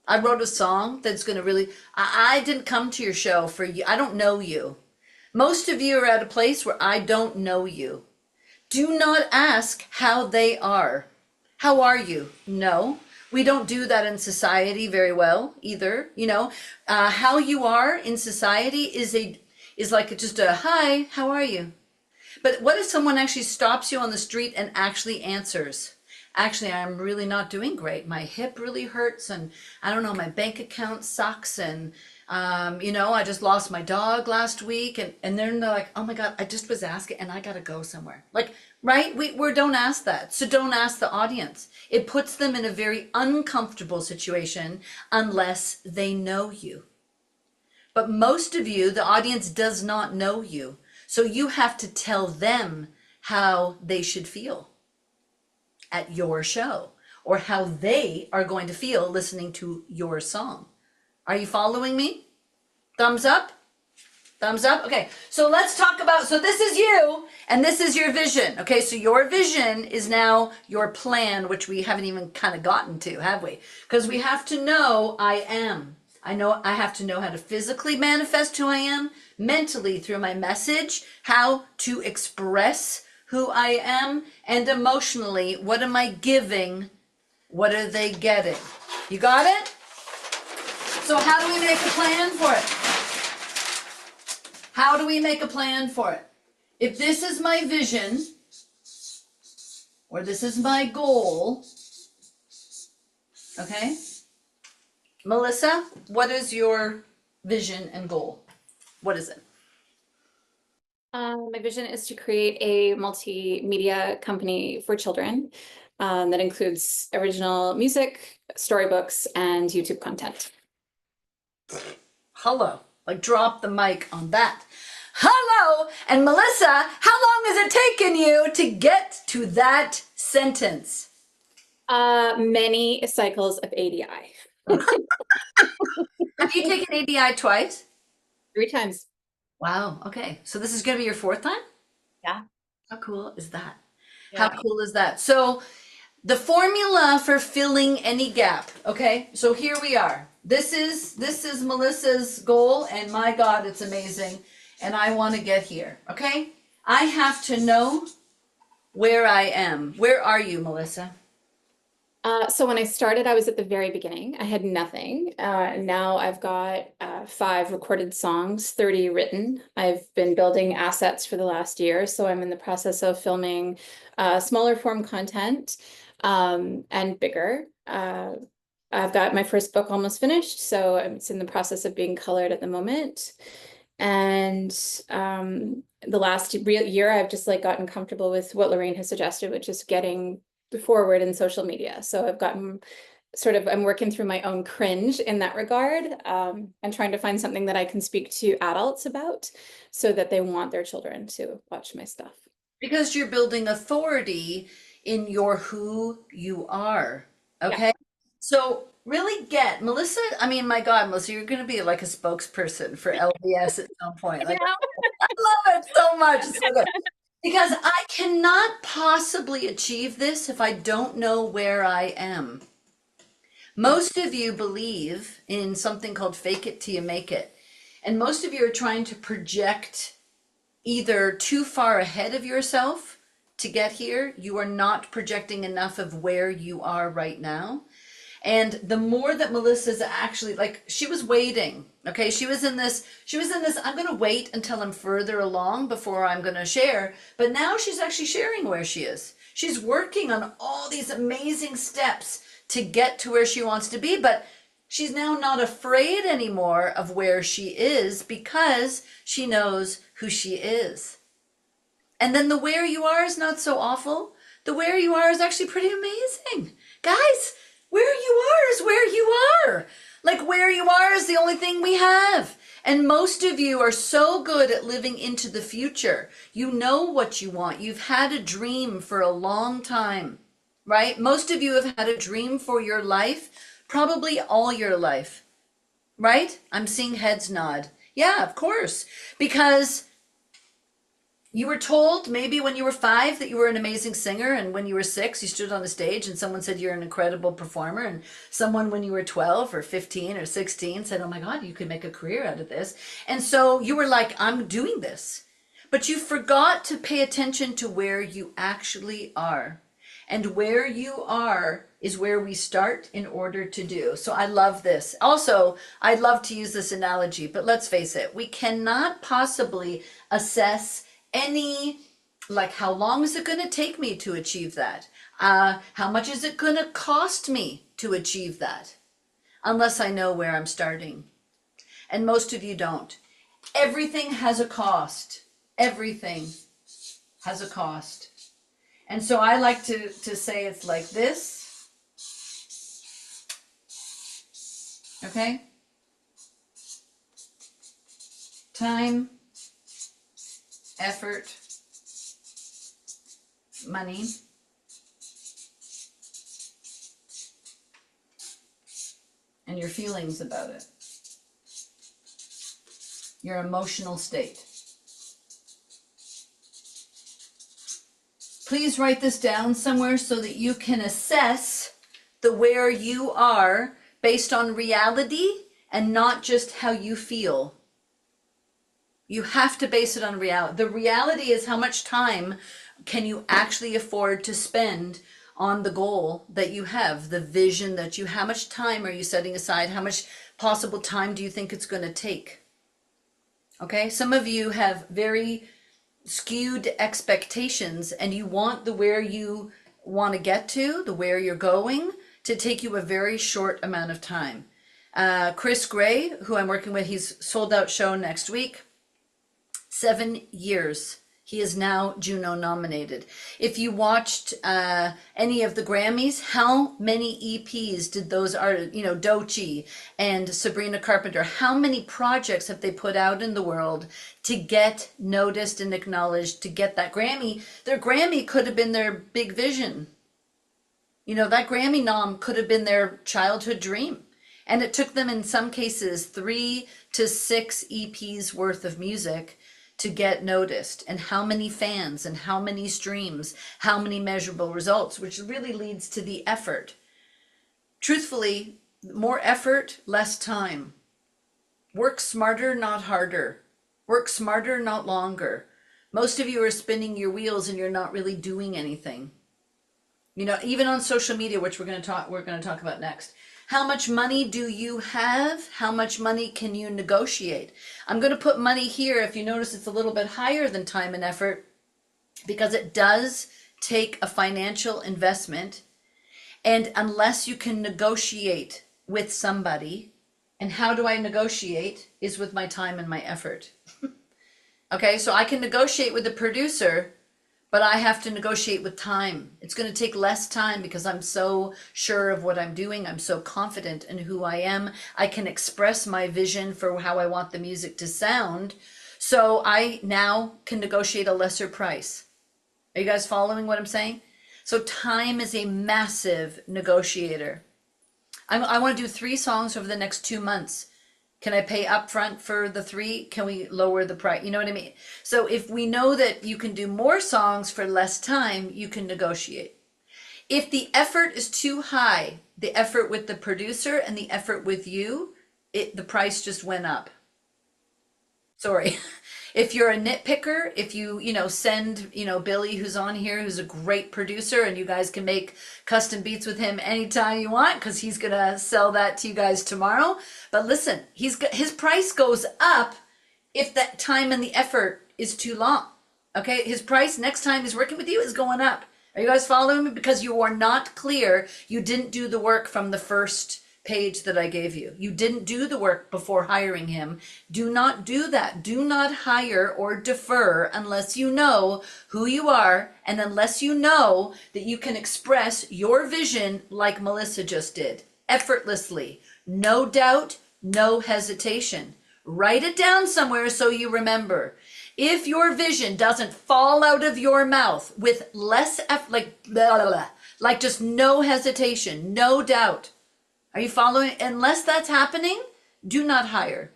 I wrote a song that's going to really, I didn't come to your show for you. I don't know you. Most of you are at a place where I don't know you. Do not ask how they are. How are you? No, we don't do that in society very well either. You know, how you are in society is like just a hi, how are you? But what if someone actually stops you on the street and actually answers? Actually, I'm really not doing great. My hip really hurts, and I don't know, my bank account sucks, and you know, I just lost my dog last week, and then they're like, oh my God, I just was asking and I gotta go somewhere. Like, right? We don't ask that. So don't ask the audience. It puts them in a very uncomfortable situation unless they know you. But most of you, the audience does not know you. So you have to tell them how they should feel at your show, or how they are going to feel listening to your song. Are you following me? Thumbs up? Thumbs up? Okay, so let's talk about, so this is you, and this is your vision. Okay, so your vision is now your plan, which we haven't even kind of gotten to, have we? Because we have to know I am. I have to know how to physically manifest who I am, mentally through my message, how to express who I am, and emotionally, what am I giving? What are they getting? You got it? So how do we make a plan for it? How do we make a plan for it? If this is my vision, or this is my goal, okay? Melissa, what is your vision and goal? What is it? My vision is to create a multimedia company for children. that includes original music, storybooks, and YouTube content. Hello. Like, drop the mic on that. Hello. And Melissa, how long has it taken you to get to that sentence? Many cycles of ADI. Have you taken ADI twice? 3 times. Wow. Okay. So this is going to be your 4th time? Yeah. How cool is that? Yeah. How cool is that? So the formula for filling any gap. Okay. So here we are. This is Melissa's goal, and my God, it's amazing. And I want to get here. Okay. I have to know where I am. Where are you, Melissa? So when I started, I was at the very beginning. I had nothing. Now I've got 5 recorded songs, 30 written. I've been building assets for the last year, so I'm in the process of filming smaller form content and bigger. I've got my first book almost finished, so it's in the process of being colored at the moment. And the last year, I've just like gotten comfortable with what Lorraine has suggested, which is getting forward in social media. So I've gotten I'm working through my own cringe in that regard, and trying to find something that I can speak to adults about so that they want their children to watch my stuff. Because you're building authority in your who you are. Okay. Yeah. So really get Melissa. I mean, my God, Melissa, you're going to be like a spokesperson for LDS at some point. Like, I love it so much. It's so good. Because I cannot possibly achieve this if I don't know where I am. Most of you believe in something called fake it till you make it. And most of you are trying to project either too far ahead of yourself to get here. You are not projecting enough of where you are right now. And the more that Melissa's actually, like, she was waiting, okay? She was in this, I'm going to wait until I'm further along before I'm going to share. But now she's actually sharing where she is. She's working on all these amazing steps to get to where she wants to be. But she's now not afraid anymore of where she is because she knows who she is. And then the where you are is not so awful. The where you are is actually pretty amazing. Guys, where you are is where you are. Like, where you are is the only thing we have. And most of you are so good at living into the future. You know what you want. You've had a dream for a long time, right? Most of you have had a dream for your life, probably all your life, right? I'm seeing heads nod. Yeah, of course. Because you were told maybe when you were 5 that you were an amazing singer, and when you were 6 you stood on the stage and someone said you're an incredible performer, and someone when you were 12 or 15 or 16 said, oh my God, you could make a career out of this. And so you were like, I'm doing this. But you forgot to pay attention to where you actually are. And where you are is where we start in order to do. So I love this. Also, I love to use this analogy, but let's face it, we cannot possibly assess any, like, how long is it going to take me to achieve that? How much is it going to cost me to achieve that? Unless I know where I'm starting. And most of you don't. Everything has a cost. Everything has a cost. And so I like to say it's like this. Okay? Time, effort, money, and your feelings about it. Your emotional state. Please write this down somewhere so that you can assess the where you are based on reality and not just how you feel. You have to base it on reality. The reality is how much time can you actually afford to spend on the goal that you have, the vision that you, how much time are you setting aside? How much possible time do you think it's going to take? Okay, some of you have very skewed expectations and you want the where you want to get to, the where you're going, to take you a very short amount of time. Chris Gray, who I'm working with, he's sold out show next week. 7 years He is now Juno nominated. If you watched any of the Grammys, how many EPs did those artists, Doechii and Sabrina Carpenter, how many projects have they put out in the world to get noticed and acknowledged, to get that Grammy? Their Grammy could have been their big vision. That Grammy nom could have been their childhood dream. And it took them, in some cases, 3 to 6 EPs worth of music to get noticed, and how many fans and how many streams, how many measurable results, which really leads to the effort. Truthfully, more effort, less time. Work smarter, not harder. Work smarter, not longer. Most of you are spinning your wheels and you're not really doing anything. Even on social media, which we're going to talk about next. How much money do you have? How much money can you negotiate? I'm going to put money here. If you notice, it's a little bit higher than time and effort, because it does take a financial investment. And unless you can negotiate with somebody, and how do I negotiate? Is with my time and my effort. Okay, so I can negotiate with the producer, but I have to negotiate with time. It's going to take less time because I'm so sure of what I'm doing. I'm so confident in who I am. I can express my vision for how I want the music to sound. So I now can negotiate a lesser price. Are you guys following what I'm saying? So time is a massive negotiator. I want to do 3 songs over the next 2 months. Can I pay upfront for the 3? Can we lower the price? You know what I mean? So if we know that you can do more songs for less time, you can negotiate. If the effort is too high, the effort with the producer and the effort with you, the price just went up. Sorry. If you're a nitpicker, if you send, Billy, who's on here, who's a great producer, and you guys can make custom beats with him anytime you want, because he's going to sell that to you guys tomorrow. But listen, his price goes up if that time and the effort is too long. Okay? His price next time he's working with you is going up. Are you guys following me? Because you are not clear. You didn't do the work from the first page that I gave you. You didn't do the work before hiring him. Do not do that. Do not hire or defer unless you know who you are, and unless you know that you can express your vision like Melissa just did, effortlessly. No doubt, no hesitation. Write it down somewhere so you remember. If your vision doesn't fall out of your mouth with less like blah, blah, blah, like just no hesitation, no doubt. Are you following? Unless that's happening, do not hire.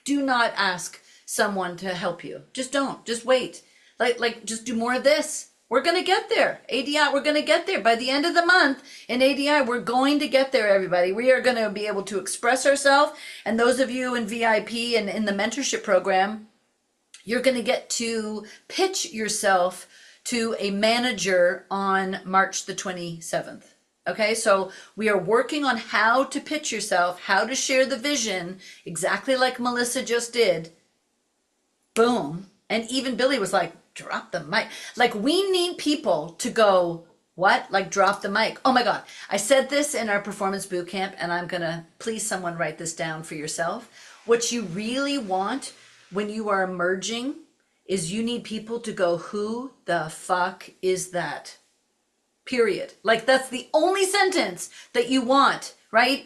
Do not ask someone to help you. Just don't. Just wait. Like just do more of this. We're going to get there. ADI, we're going to get there. By the end of the month in ADI, we're going to get there, everybody. We are going to be able to express ourselves. And those of you in VIP and in the mentorship program, you're going to get to pitch yourself to a manager on March the 27th. Okay, so we are working on how to pitch yourself, how to share the vision, exactly like Melissa just did. Boom. And even Billy was like, drop the mic. Like, we need people to go, what? Like, drop the mic. Oh my God. I said this in our performance boot camp, and I'm going to, please someone write this down for yourself. What you really want when you are emerging is you need people to go, who the fuck is that? Period. Like, that's the only sentence that you want, right?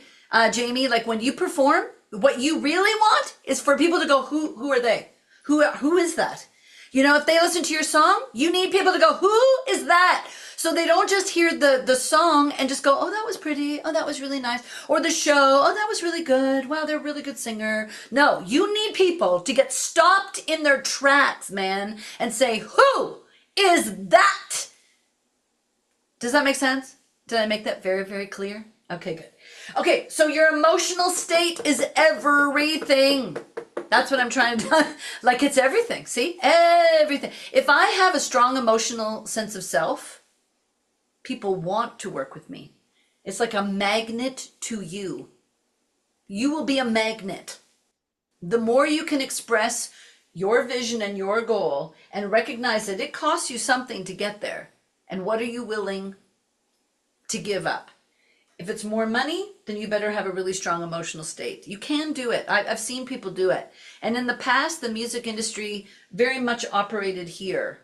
Jamie, like when you perform, what you really want is for people to go, who are they? Who is that? If they listen to your song, you need people to go, who is that? So they don't just hear the song and just go, oh, that was pretty. Oh, that was really nice. Or the show. Oh, that was really good. Wow, they're a really good singer. No, you need people to get stopped in their tracks, man, and say, who is that? Does that make sense? Did I make that very, very clear? Okay, good. Okay, so your emotional state is everything. That's what I'm trying to do. Like, it's everything. See? Everything. If I have a strong emotional sense of self, people want to work with me. It's like a magnet to you. You will be a magnet. The more you can express your vision and your goal and recognize that it costs you something to get there, and what are you willing to give up? If it's more money, then you better have a really strong emotional state. You can do it. I've seen people do it. And in the past, the music industry very much operated here.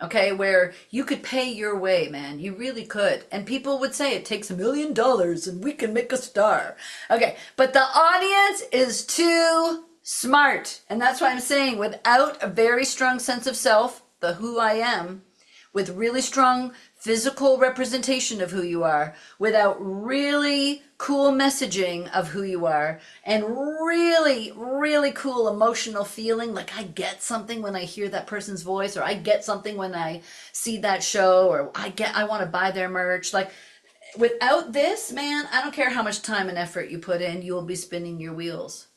okay, where you could pay your way, man. You really could. And people would say it takes $1 million and we can make a star. Okay, but the audience is too smart. And that's why I'm saying without a very strong sense of self, the who I am, with really strong physical representation of who you are, without really cool messaging of who you are, and really, really cool emotional feeling, like I get something when I hear that person's voice, or I get something when I see that show, or I want to buy their merch. Like without this, man, I don't care how much time and effort you put in, you will be spinning your wheels.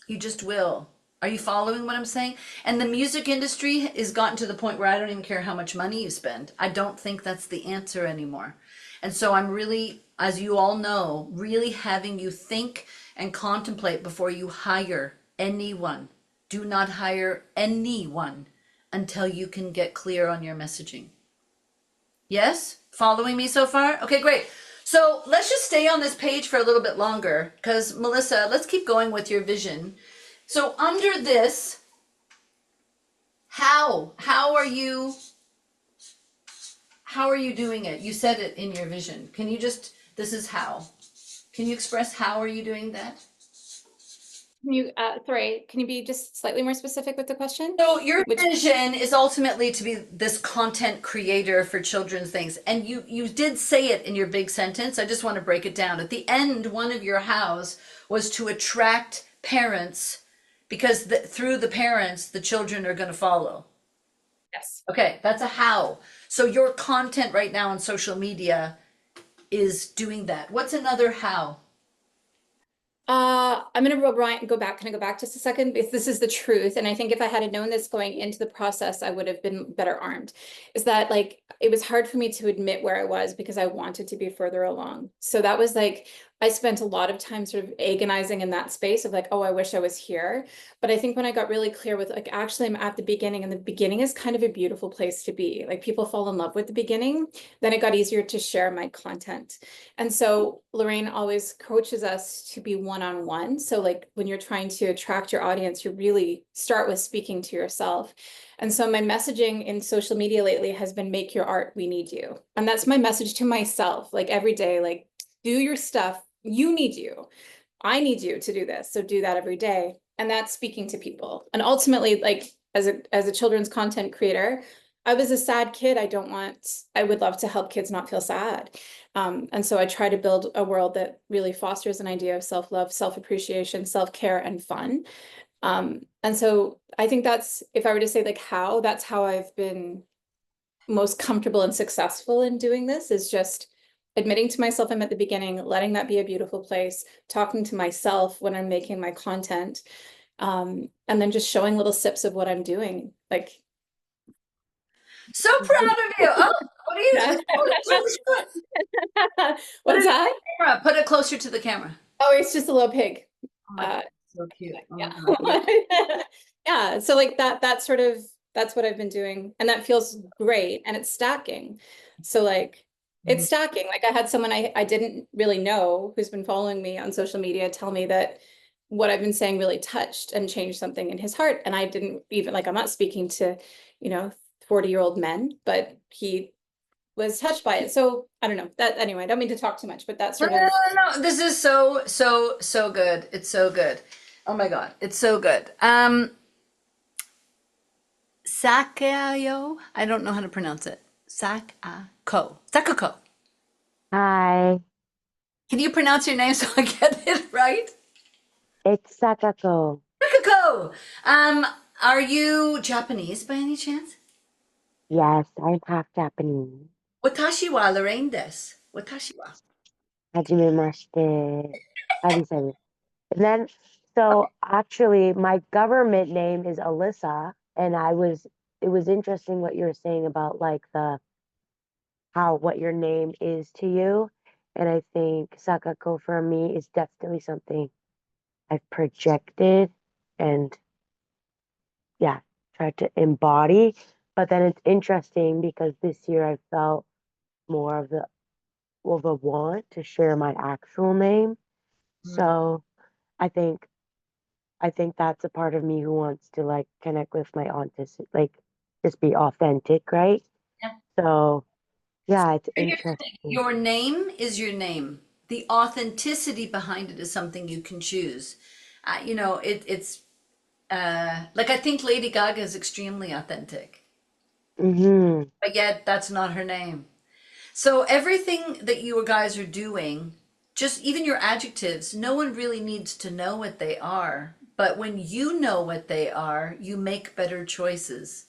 You just will. Are you following what I'm saying? And the music industry has gotten to the point where I don't even care how much money you spend. I don't think that's the answer anymore. And so I'm really, as you all know, really having you think and contemplate before you hire anyone. Do not hire anyone until you can get clear on your messaging. Yes? Following me so far? Okay, great. So let's just stay on this page for a little bit longer because Melissa, let's keep going with your vision. So under this, how are you doing it? You said it in your vision. Can you just, this is how. Can you express how are you doing that? Can you, sorry, can you be just slightly more specific with the question? So your vision is ultimately to be this content creator for children's things. And you did say it in your big sentence. I just want to break it down. At the end, one of your hows was to attract parents because through the parents, the children are going to follow. Yes. Okay, that's a how. So your content right now on social media is doing that. What's another how? I'm gonna go back. Can I go back just a second? Because this is the truth. And I think if I had known this going into the process, I would have been better armed. Is that like, it was hard for me to admit where I was because I wanted to be further along. So that was like, I spent a lot of time sort of agonizing in that space of like, oh, I wish I was here. But I think when I got really clear with like, actually I'm at the beginning, and the beginning is kind of a beautiful place to be. Like people fall in love with the beginning, then it got easier to share my content. And so Lorraine always coaches us to be one-on-one. So like when you're trying to attract your audience, you really start with speaking to yourself. And so my messaging in social media lately has been make your art, we need you. And that's my message to myself, like every day, like do your stuff, you need you. I need you to do this. So do that every day. And that's speaking to people. And ultimately, like as a children's content creator, I was a sad kid. I would love to help kids not feel sad. And so I try to build a world that really fosters an idea of self-love, self-appreciation, self-care, and fun. And so I think that's, if I were to say like how, that's how I've been most comfortable and successful in doing this, is just admitting to myself I'm at the beginning, letting that be a beautiful place, talking to myself when I'm making my content, and then just showing little sips of what I'm doing. Like, so proud of you. Oh, what are you? What's that? Camera. Put it closer to the camera. Oh, it's just a little pig. Oh my God, so cute. Oh Yeah. my God. Yeah. So like that's sort of, that's what I've been doing. And that feels great. And it's stacking. So like, it's stacking. Like I had someone I didn't really know who's been following me on social media tell me that what I've been saying really touched and changed something in his heart. And I didn't even, like, I'm not speaking to, 40-year-old men, but he was touched by it. So I don't know that anyway, I don't mean to talk too much, but that's sort of. No. This is so good. It's so good. Oh my God. It's so good. 𝐋𝐨𝐫𝐫𝐚𝐢𝐧𝐞'𝐬. I don't know how to pronounce it. 𝐋𝐨𝐫𝐶𝐞'𝐬. Hi, Can you pronounce your name so I get it right? it's Sakako. 𝐿. Are you Japanese by any chance? Yes, I'm half Japanese. Watashi wa Lorraine desu. Watashi wa. Hajimemashite. Arisaru. And then, so actually, my government name is Alyssa, and it was interesting what you were saying about like what your name is to you. And I think Sakako for me is definitely something I've projected and yeah, tried to embody. But then it's interesting because this year I felt more of a want to share my actual name. So I think that's a part of me who wants to like connect with my authenticity, like just be authentic, right? Yeah. So yeah, it's Here's the thing. interesting. Your name is your name. The authenticity behind it is something you can choose. You know, it's like I think Lady Gaga is extremely authentic, Mm-hmm. but yet that's not her name. So everything that you guys are doing, just even your adjectives, no one really needs to know what they are. But when you know what they are, you make better choices.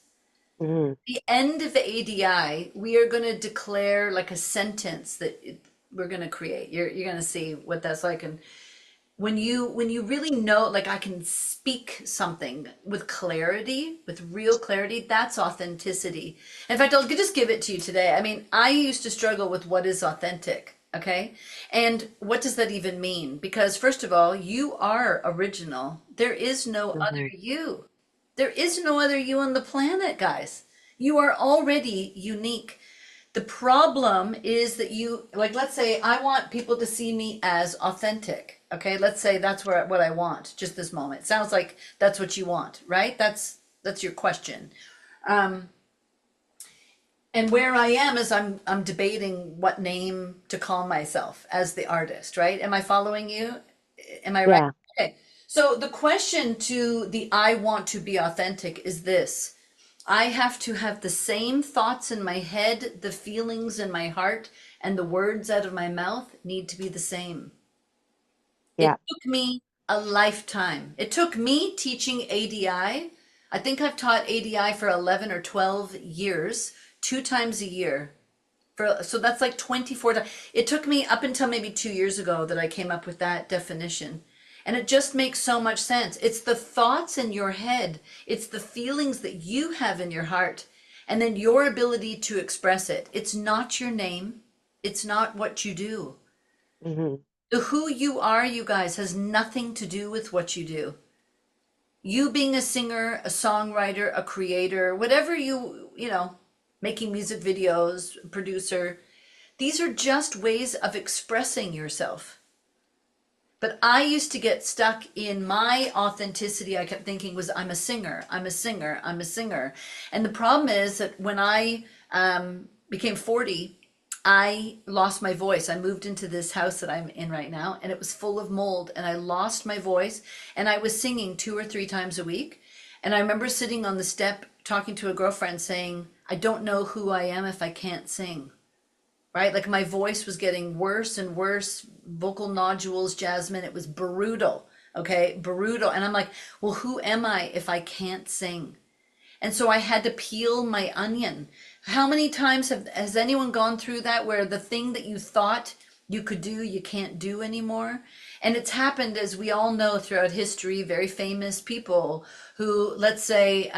Mm-hmm. The end of ADI, we are going to declare like a sentence that we're going to create. You're going to see what that's like. And when you really know, like I can speak something with clarity, with real clarity, that's authenticity. In fact, I'll just give it to you today. I mean, I used to struggle with what is authentic. Okay. And what does that even mean? Because first of all, you are original. There is no other you. There is no other you on the planet, guys. You are already unique. The problem is that you, like, let's say I want people to see me as authentic. Okay, let's say that's what I want just this moment. Sounds like that's what you want, right? That's your question. And where I am is I'm debating what name to call myself as the artist, right? Am I following you? Am I right? Yeah. Okay. So the question to the I want to be authentic is this. I have to have the same thoughts in my head, the feelings in my heart, and the words out of my mouth need to be the same. Yeah. It took me a lifetime. It took me teaching ADI. I think I've taught ADI for 11 or 12 years, 2 times a year. So that's like 24 times. It took me up until maybe 2 years ago that I came up with that definition. And it just makes so much sense. It's the thoughts in your head. It's the feelings that you have in your heart. And then your ability to express it. It's not your name. It's not what you do. Mm-hmm. The who you are, you guys, has nothing to do with what you do. You being a singer, a songwriter, a creator, whatever you know, making music videos, producer, these are just ways of expressing yourself. But I used to get stuck in my authenticity. I kept thinking was I'm a singer, I'm a singer, I'm a singer. And the problem is that when I became 40, I lost my voice. I moved into this house that I'm in right now, and it was full of mold, and I lost my voice, and I was singing 2 or 3 times a week. And I remember sitting on the step talking to a girlfriend saying, I don't know who I am if I can't sing. Right? Like my voice was getting worse and worse, vocal nodules, Jasmine. It was brutal. Okay. Brutal. And I'm like, well, who am I if I can't sing? And so I had to peel my onion. How many times has anyone gone through that where the thing that you thought you could do, you can't do anymore? And it's happened, as we all know, throughout history, very famous people who, let's say,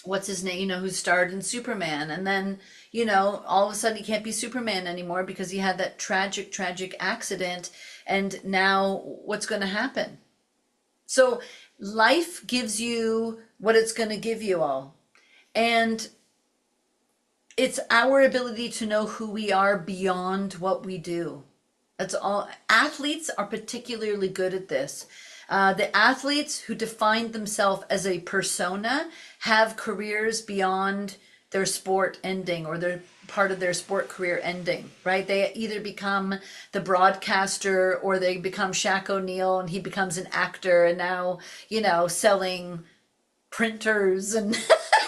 what's his name, you know, who starred in Superman, and then, you know, all of a sudden he can't be Superman anymore because he had that tragic accident, and now what's going to happen? So life gives you what it's going to give you all, and it's our ability to know who we are beyond what we do. That's all. Athletes are particularly good at this. The athletes who define themselves as a persona have careers beyond their sport ending, or their part of their sport career ending, right? They either become the broadcaster, or they become Shaq O'Neal and he becomes an actor, and now, you know, selling printers and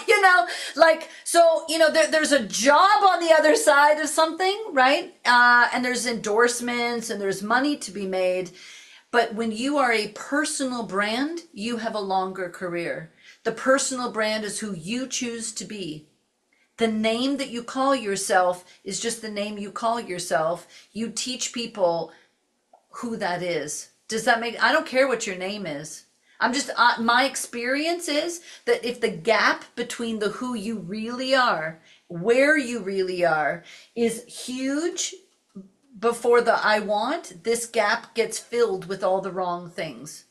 you know, like, so, you know, there's a job on the other side of something, right? And there's endorsements and there's money to be made. But when you are a personal brand, you have a longer career. The personal brand is who you choose to be. The name that you call yourself is just the name you call yourself. You teach people who that is. Does that make, I don't care what your name is. I'm just, my experience is that if the gap between the who you really are, where you really are, is huge before the I want, this gap gets filled with all the wrong things.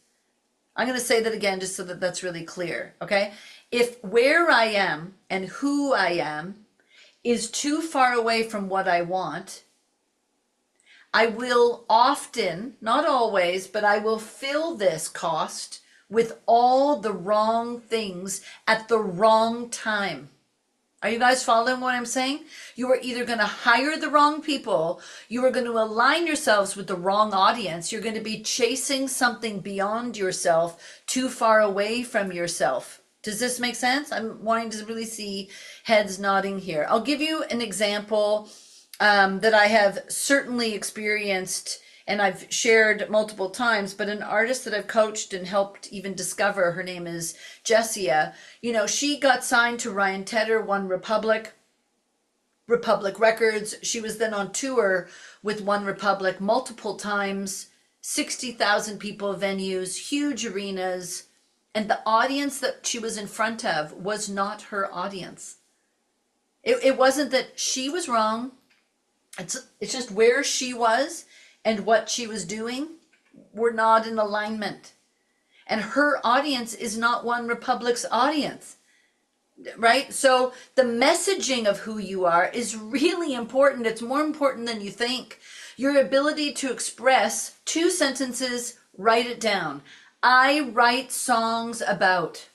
I'm going to say that again just so that that's really clear, okay? If where I am and who I am is too far away from what I want, I will often, not always, but I will fill this cost with all the wrong things at the wrong time. Are you guys following what I'm saying? You are either going to hire the wrong people, you are going to align yourselves with the wrong audience, you're going to be chasing something beyond yourself, too far away from yourself. Does this make sense? I'm wanting to really see heads nodding here. I'll give you an example that I have certainly experienced and I've shared multiple times, but an artist that I've coached and helped even discover, her name is 𝐿𝐁𝐨𝐫𝐫𝐚𝐢𝐧𝐞'𝐬. You know, she got signed to Ryan Tedder, One Republic Records. She was then on tour with One Republic multiple times, 60,000 people venues, huge arenas, and the audience that she was in front of was not her audience. It wasn't that she was wrong. It's just where she was and what she was doing were not in alignment. And her audience is not One Republic's audience, right? So the messaging of who you are is really important. It's more important than you think. Your ability to express 2 sentences, write it down. I write songs about.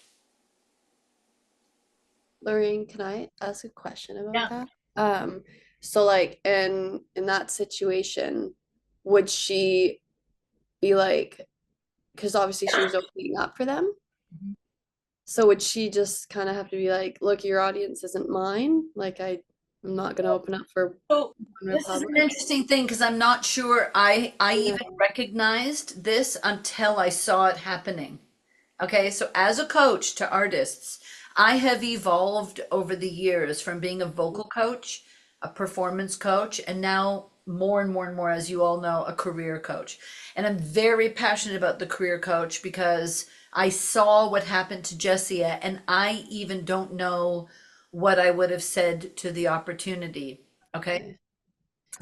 Lorraine, can I ask a question about Yeah. that? So like in that situation, would she be like, because obviously she was opening up for them. Mhm. So would she just kind of have to be like, look, your audience isn't mine. Like I'm not gonna open up for So One this is an Republic. interesting thing because I'm not sure I Yeah. even recognized this until I saw it happening. Okay, so as a coach to artists, I have evolved over the years from being a vocal coach, a performance coach, and now more and more and more, as you all know, a career coach. And I'm very passionate about the career coach because I saw what happened to 𝐿𝐁𝐶𝐫𝐫𝐚𝐢𝐧𝐞'𝐬, and I even don't know what I would have said to the opportunity. Okay. Okay.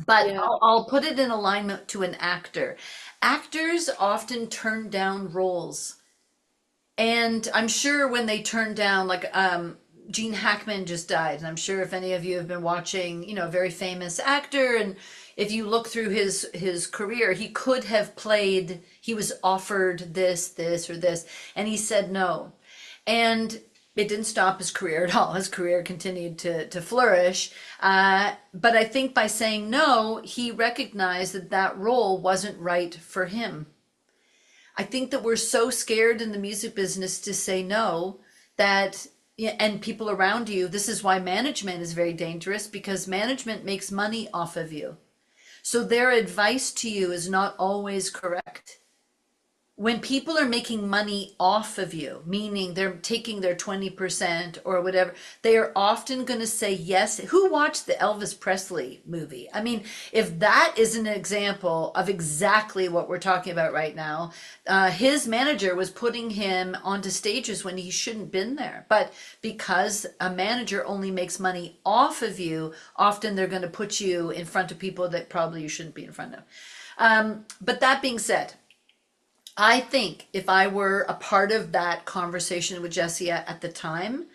But Yeah. I'll put it in alignment to an actor. Actors often turn down roles. And I'm sure when they turn down, like Gene Hackman just died, and I'm sure if any of you have been watching, you know, a very famous actor, and if you look through his career, he could have played, he was offered this, or this, and he said no. And it didn't stop his career at all. His career continued to flourish. But I think by saying no, he recognized that that role wasn't right for him. I think that we're so scared in the music business to say no that, yeah, and people around you, this is why management is very dangerous because management makes money off of you. So their advice to you is not always correct. When people are making money off of you, meaning they're taking their 20% or whatever, they are often going to say yes. Who watched the Elvis Presley movie? I mean, if that is an example of exactly what we're talking about right now, his manager was putting him onto stages when he shouldn't been there. But because a manager only makes money off of you, often they're going to put you in front of people that probably you shouldn't be in front of. But that being said, I think if I were a part of that conversation with 𝐿𝐁𝐶𝐫𝐫𝐚𝐢𝐧𝐞'𝐬 at the time,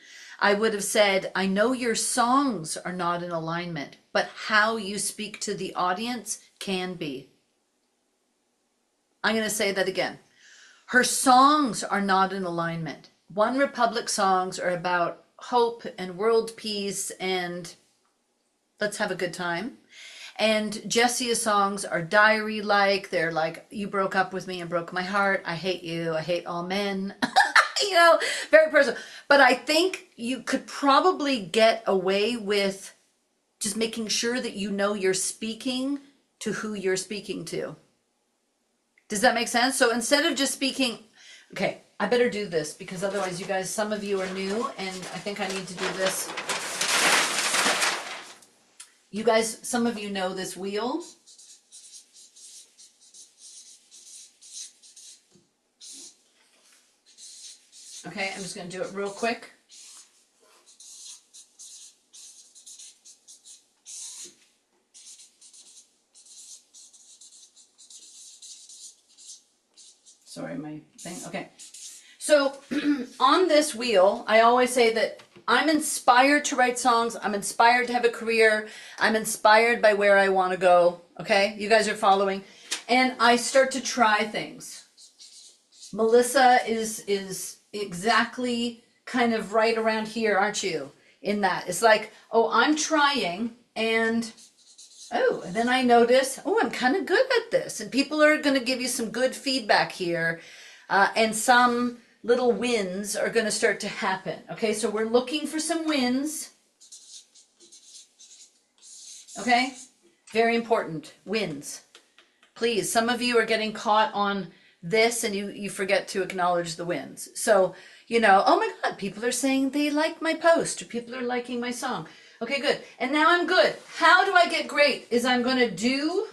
I would have said, I know your songs are not in alignment, but how you speak to the audience can be. I'm going to say that again. Her songs are not in alignment. One Republic songs are about hope and world peace and let's have a good time. And 𝐿𝐁𝐶𝐫𝐫𝐚𝐢𝐧𝐞'𝐬's songs are diary-like. They're like, you broke up with me and broke my heart. I hate you. I hate all men. You know, very personal. But I think you could probably get away with just making sure that you know you're speaking to who you're speaking to. Does that make sense? So instead of just speaking, okay, I better do this because otherwise you guys, some of you are new and I think I need to do this. You guys, some of you know this wheel. Okay, I'm just going to do it real quick. Sorry, my thing. Okay. So on this wheel, I always say that I'm inspired to write songs. I'm inspired to have a career. I'm inspired by where I want to go. Okay, you guys are following. And I start to try things. Melissa is exactly kind of right around here, aren't you? In that, it's like, oh, I'm trying, and oh, and then I notice, oh, I'm kind of good at this, and people are going to give you some good feedback here, and some little wins are going to start to happen. Okay, so we're looking for some wins. Okay, very important, wins. Please, some of you are getting caught on this and you forget to acknowledge the wins. So, you know, oh my God, people are saying they like my post, or people are liking my song. Okay, good. And now I'm good. How do I get great? Is I'm going to do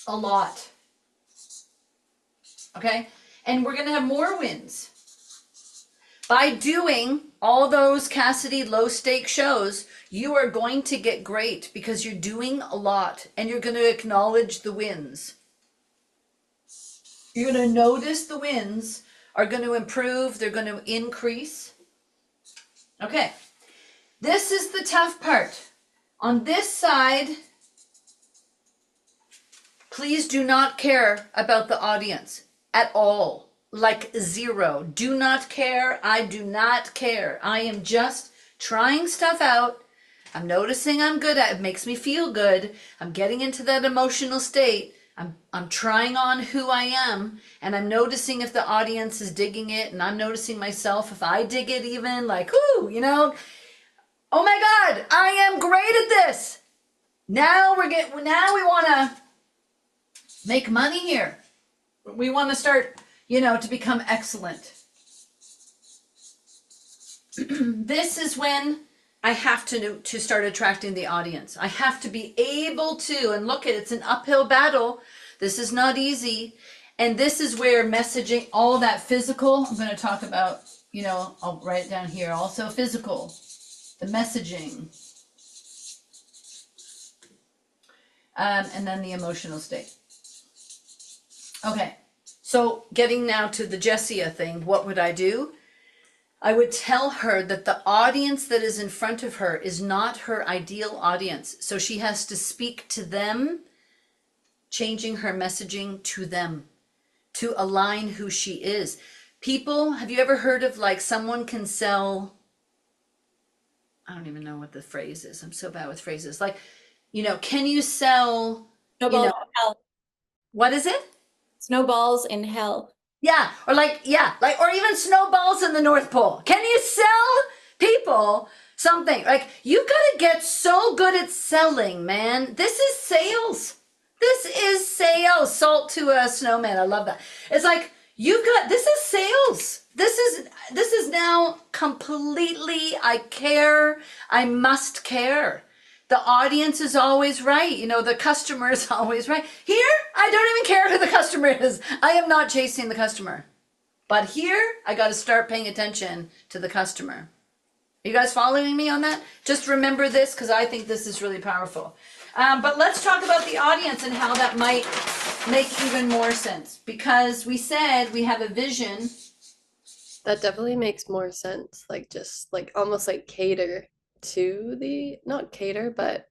a lot. Okay, and we're going to have more wins. By doing all those 𝐋𝐨𝐫𝐫𝐚𝐢𝐧𝐞'𝐬 low stake shows, you are going to get great because you're doing a lot and you're going to acknowledge the wins. You're going to notice the wins are going to improve, they're going to increase. Okay, this is the tough part. On this side, please do not care about the audience at all. Like zero. Do not care. I do not care. I am just trying stuff out. I'm noticing I'm good at it. It makes me feel good. I'm getting into that emotional state. I'm trying on who I am, and I'm noticing if the audience is digging it, and I'm noticing myself if I dig it even, like, ooh, you know, oh my God, I am great at this. Now we want to make money here. We want to start, you know, to become excellent. This is when I have to start attracting the audience. I have to be able to, and look at it's an uphill battle. This is not easy. And this is where messaging, all that physical, I'm going to talk about, you know, I'll write it down here. Also physical, the messaging, and then the emotional state. Okay. So getting now to the 𝐿𝐺𝐸𝐬 thing, what would I do? I would tell her that the audience that is in front of her is not her ideal audience. So she has to speak to them, changing her messaging to them, to align who she is. People, have you ever heard of like someone can sell, I don't even know what the phrase is. I'm so bad with phrases. Like, you know, can you sell, Snowballs you know, in hell. what is it? Snowballs in hell. Yeah, or or even snowballs in the North Pole. Can you sell people something? Like, you gotta get so good at selling, man. This is sales. This is sales. Salt to a snowman. I love that. It's like, this is sales. This is now completely, I care. I must care. The audience is always right. You know, the customer is always right. Here, I don't even care who the customer is. I am not chasing the customer. But here, I got to start paying attention to the customer. Are you guys following me on that? Just remember this, because I think this is really powerful. But let's talk about the audience and how that might make even more sense. Because we said we have a vision. That definitely makes more sense. Like, just like almost like cater to the, not cater, but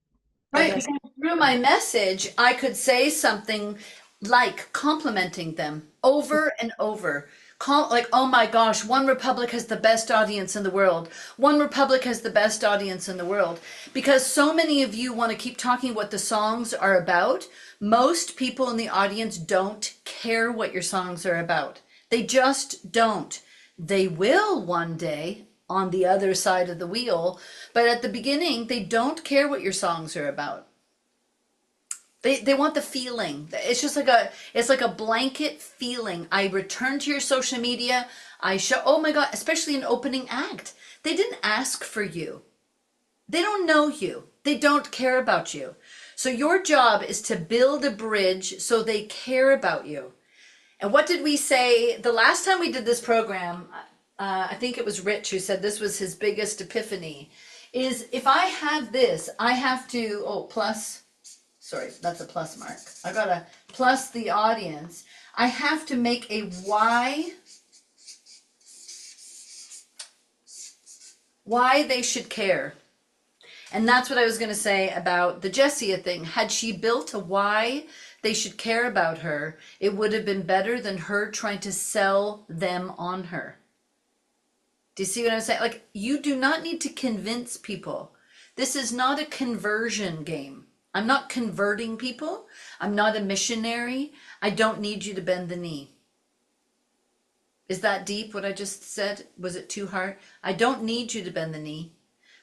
Right, because through my message, I could say something like complimenting them over and over. Like, oh my gosh, One Republic has the best audience in the world. One Republic has the best audience in the world. Because so many of you want to keep talking what the songs are about. Most people in the audience don't care what your songs are about. They just don't. They will one day on the other side of the wheel, but at the beginning, they don't care what your songs are about. They want the feeling. It's just like a blanket feeling. I return to your social media. I show, oh my God, especially an opening act. They didn't ask for you. They don't know you. They don't care about you. So your job is to build a bridge so they care about you. And what did we say the last time we did this program? I think it was Rich who said this was his biggest epiphany, is if I have this, I have to, sorry, that's a plus mark. I gotta plus the audience. I have to make a why they should care. And that's what I was gonna say about the 𝐿𝐺𝐸𝐬𝐬 thing. Had she built a why they should care about her, it would have been better than her trying to sell them on her. Do you see what I'm saying? Like, you do not need to convince people. This is not a conversion game. I'm not converting people. I'm not a missionary. I don't need you to bend the knee. Is that deep, what I just said? Was it too hard? I don't need you to bend the knee.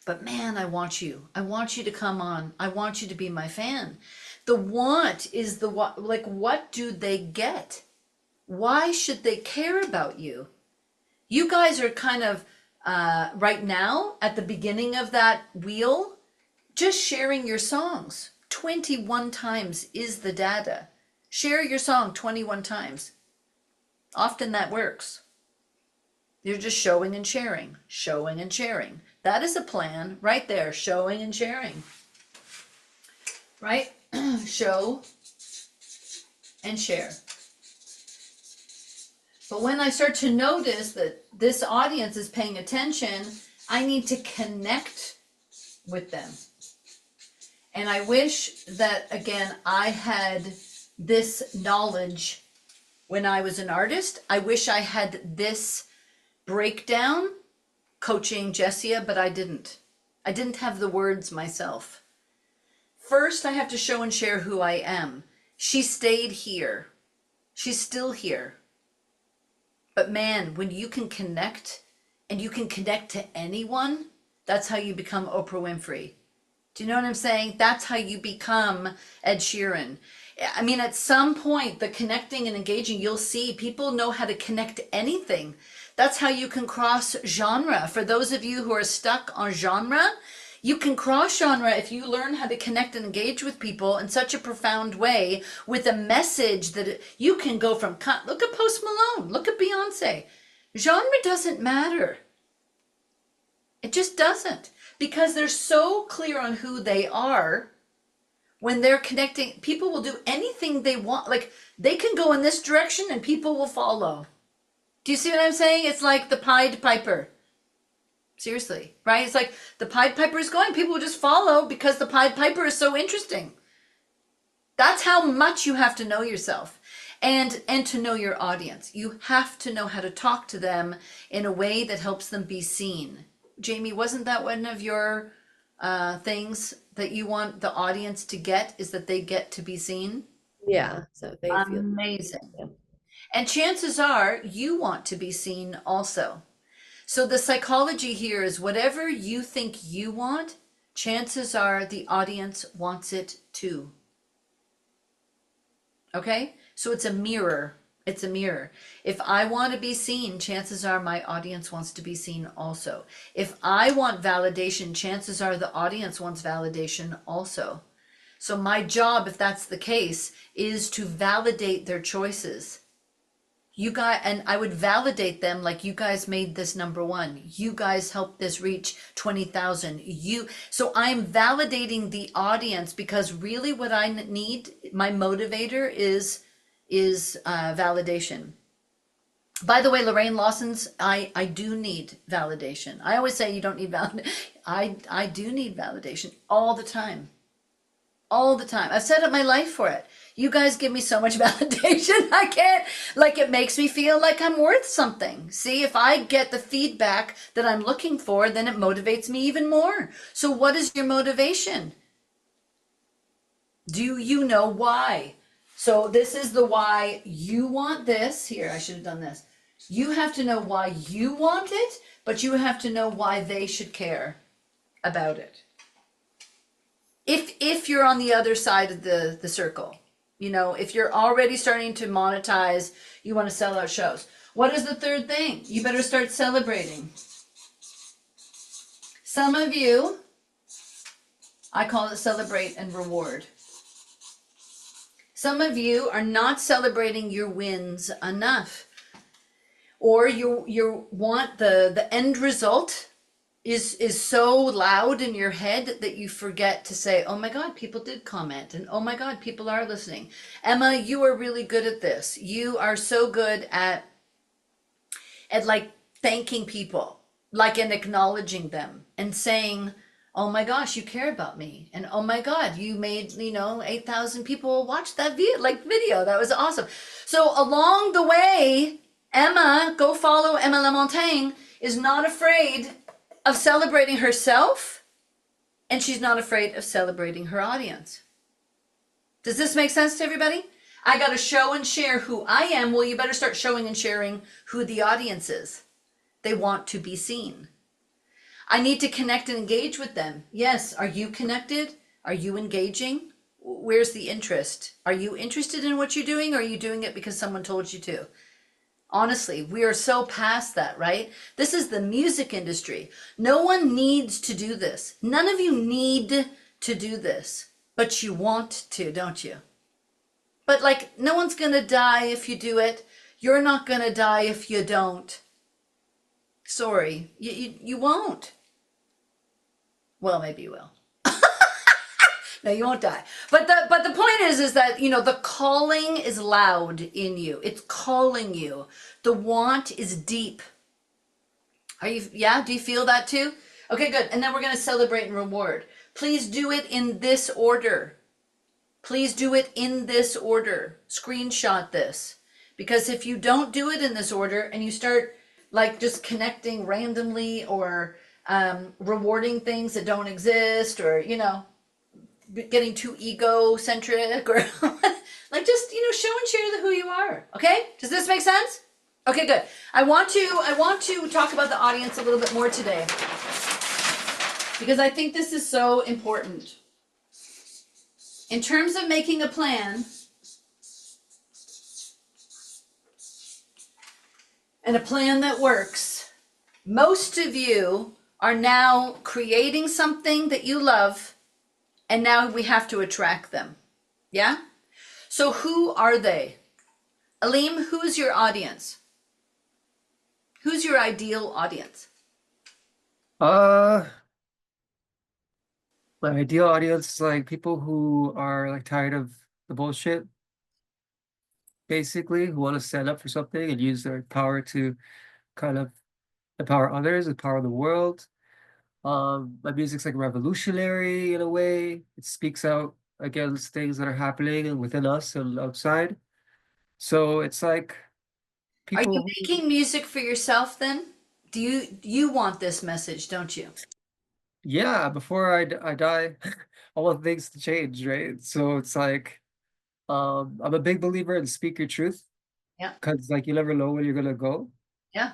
But man, I want you. I want you to come on. I want you to be my fan. The want is the what. Like, what do they get? Why should they care about you? You guys are kind of right now at the beginning of that wheel, just sharing your songs 21 times is the data. Share your song 21 times. Often that works. You're just showing and sharing, showing and sharing. That is a plan right there, showing and sharing. Right? Show and share. But when I start to notice that this audience is paying attention, I need to connect with them. And I wish that, again, I had this knowledge when I was an artist. I wish I had this breakdown coaching Jessia, but I didn't. I didn't have the words myself. First, I have to show and share who I am. She stayed here. She's still here. But man, when you can connect, and you can connect to anyone, that's how you become Oprah Winfrey. Do you know what I'm saying? That's how you become Ed Sheeran. I mean, at some point, the connecting and engaging, you'll see people know how to connect to anything. That's how you can cross genre. For those of you who are stuck on genre, you can cross genre if you learn how to connect and engage with people in such a profound way with a message that you can go from, look at Post Malone, look at Beyonce. Genre doesn't matter. It just doesn't, because they're so clear on who they are. When they're connecting, people will do anything they want. Like, they can go in this direction and people will follow. Do you see what I'm saying? It's like the Pied Piper. Seriously, right? It's like the Pied Piper is going. People will just follow because the Pied Piper is so interesting. That's how much you have to know yourself and to know your audience. You have to know how to talk to them in a way that helps them be seen. Jamie, wasn't that one of your things that you want the audience to get, is that they get to be seen? Yeah, so they feel amazing. And chances are you want to be seen also. So the psychology here is whatever you think you want, chances are the audience wants it too. Okay? So it's a mirror. It's a mirror. If I want to be seen, chances are my audience wants to be seen also. If I want validation, chances are the audience wants validation also. So my job, if that's the case, is to validate their choices. You guys, and I would validate them like, you guys made this #1. You guys helped this reach 20,000. So I'm validating the audience, because really what I need, my motivator is validation. By the way, Lorraine Lawson's, I do need validation. I always say you don't need validation. I do need validation all the time. All the time. I've set up my life for it. You guys give me so much validation. I can't, like, it makes me feel like I'm worth something. See, if I get the feedback that I'm looking for, then it motivates me even more. So what is your motivation? Do you know why? So this is the why you want this. Here, I should have done this. You have to know why you want it, but you have to know why they should care about it. If you're on the other side of the circle, you know, if you're already starting to monetize, you want to sell out shows. What is the third thing? You better start celebrating. Some of you, I call it celebrate and reward. Some of you are not celebrating your wins enough, or you want the end result is so loud in your head that you forget to say, oh my God, people did comment, and oh my God, people are listening. Emma, you are really good at this. You are so good at like thanking people, like, and acknowledging them and saying, oh my gosh, you care about me. And oh my God, you made, 8,000 people watch that video. That was awesome. So along the way, Emma, go follow Emma Lamontagne, is not afraid of celebrating herself, and she's not afraid of celebrating her audience. Does this make sense to everybody? I got to show and share who I am. Well, you better start showing and sharing who the audience is. They want to be seen. I need to connect and engage with them. Yes. Are you connected? Are you engaging? Where's the interest? Are you interested in what you're doing? Or are you doing it because someone told you to? Honestly, we are so past that, right? This is the music industry. No one needs to do this. None of you need to do this, but you want to, don't you? But like, no one's going to die if you do it. You're not going to die if you don't. Sorry, you won't. Well, maybe you will. No, you won't die. But the point is that, the calling is loud in you. It's calling you. The want is deep. Do you feel that too? Okay, good. And then we're going to celebrate and reward. Please do it in this order. Please do it in this order. Screenshot this. Because if you don't do it in this order and you start like just connecting randomly or rewarding things that don't exist or, getting too egocentric or like just, show and share who you are. Okay? Does this make sense? Okay, good. I want to talk about the audience a little bit more today because I think this is so important. In terms of making a plan, and a plan that works, most of you are now creating something that you love, and now we have to attract them. Yeah? So who are they? Aleem, who's your audience? Who's your ideal audience? My ideal audience is like people who are like tired of the bullshit, basically, who want to stand up for something and use their power to kind of empower others, empower the world. My music's like revolutionary in a way. It speaks out against things that are happening within us and outside. So it's like Are you people making music for yourself then? Do you want this message, don't you? yeah, before I die, I want things to change, right? So it's like I'm a big believer in speak your truth Yeah. because like you never know where you're gonna go. Yeah.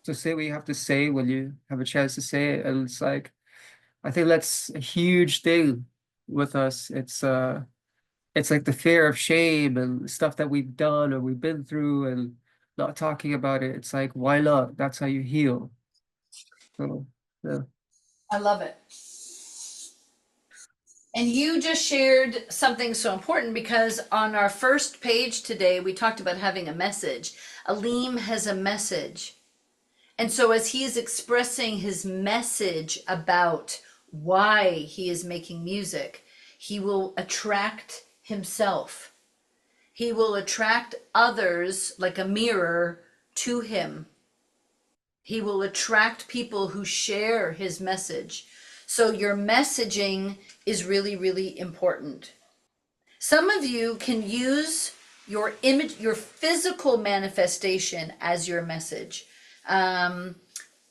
So say what you have to say when you have a chance to say it. And it's like I think that's a huge thing with us. It's like the fear of shame and stuff that we've done or we've been through and not talking about it. It's like, why not? That's how you heal. So yeah. I love it. And you just shared something so important because on our first page today, we talked about having a message. Aleem has a message. And so as he is expressing his message about why he is making music, he will attract himself. He will attract others like a mirror to him. He will attract people who share his message. So your messaging is really, really important. Some of you can use your image, your physical manifestation as your message.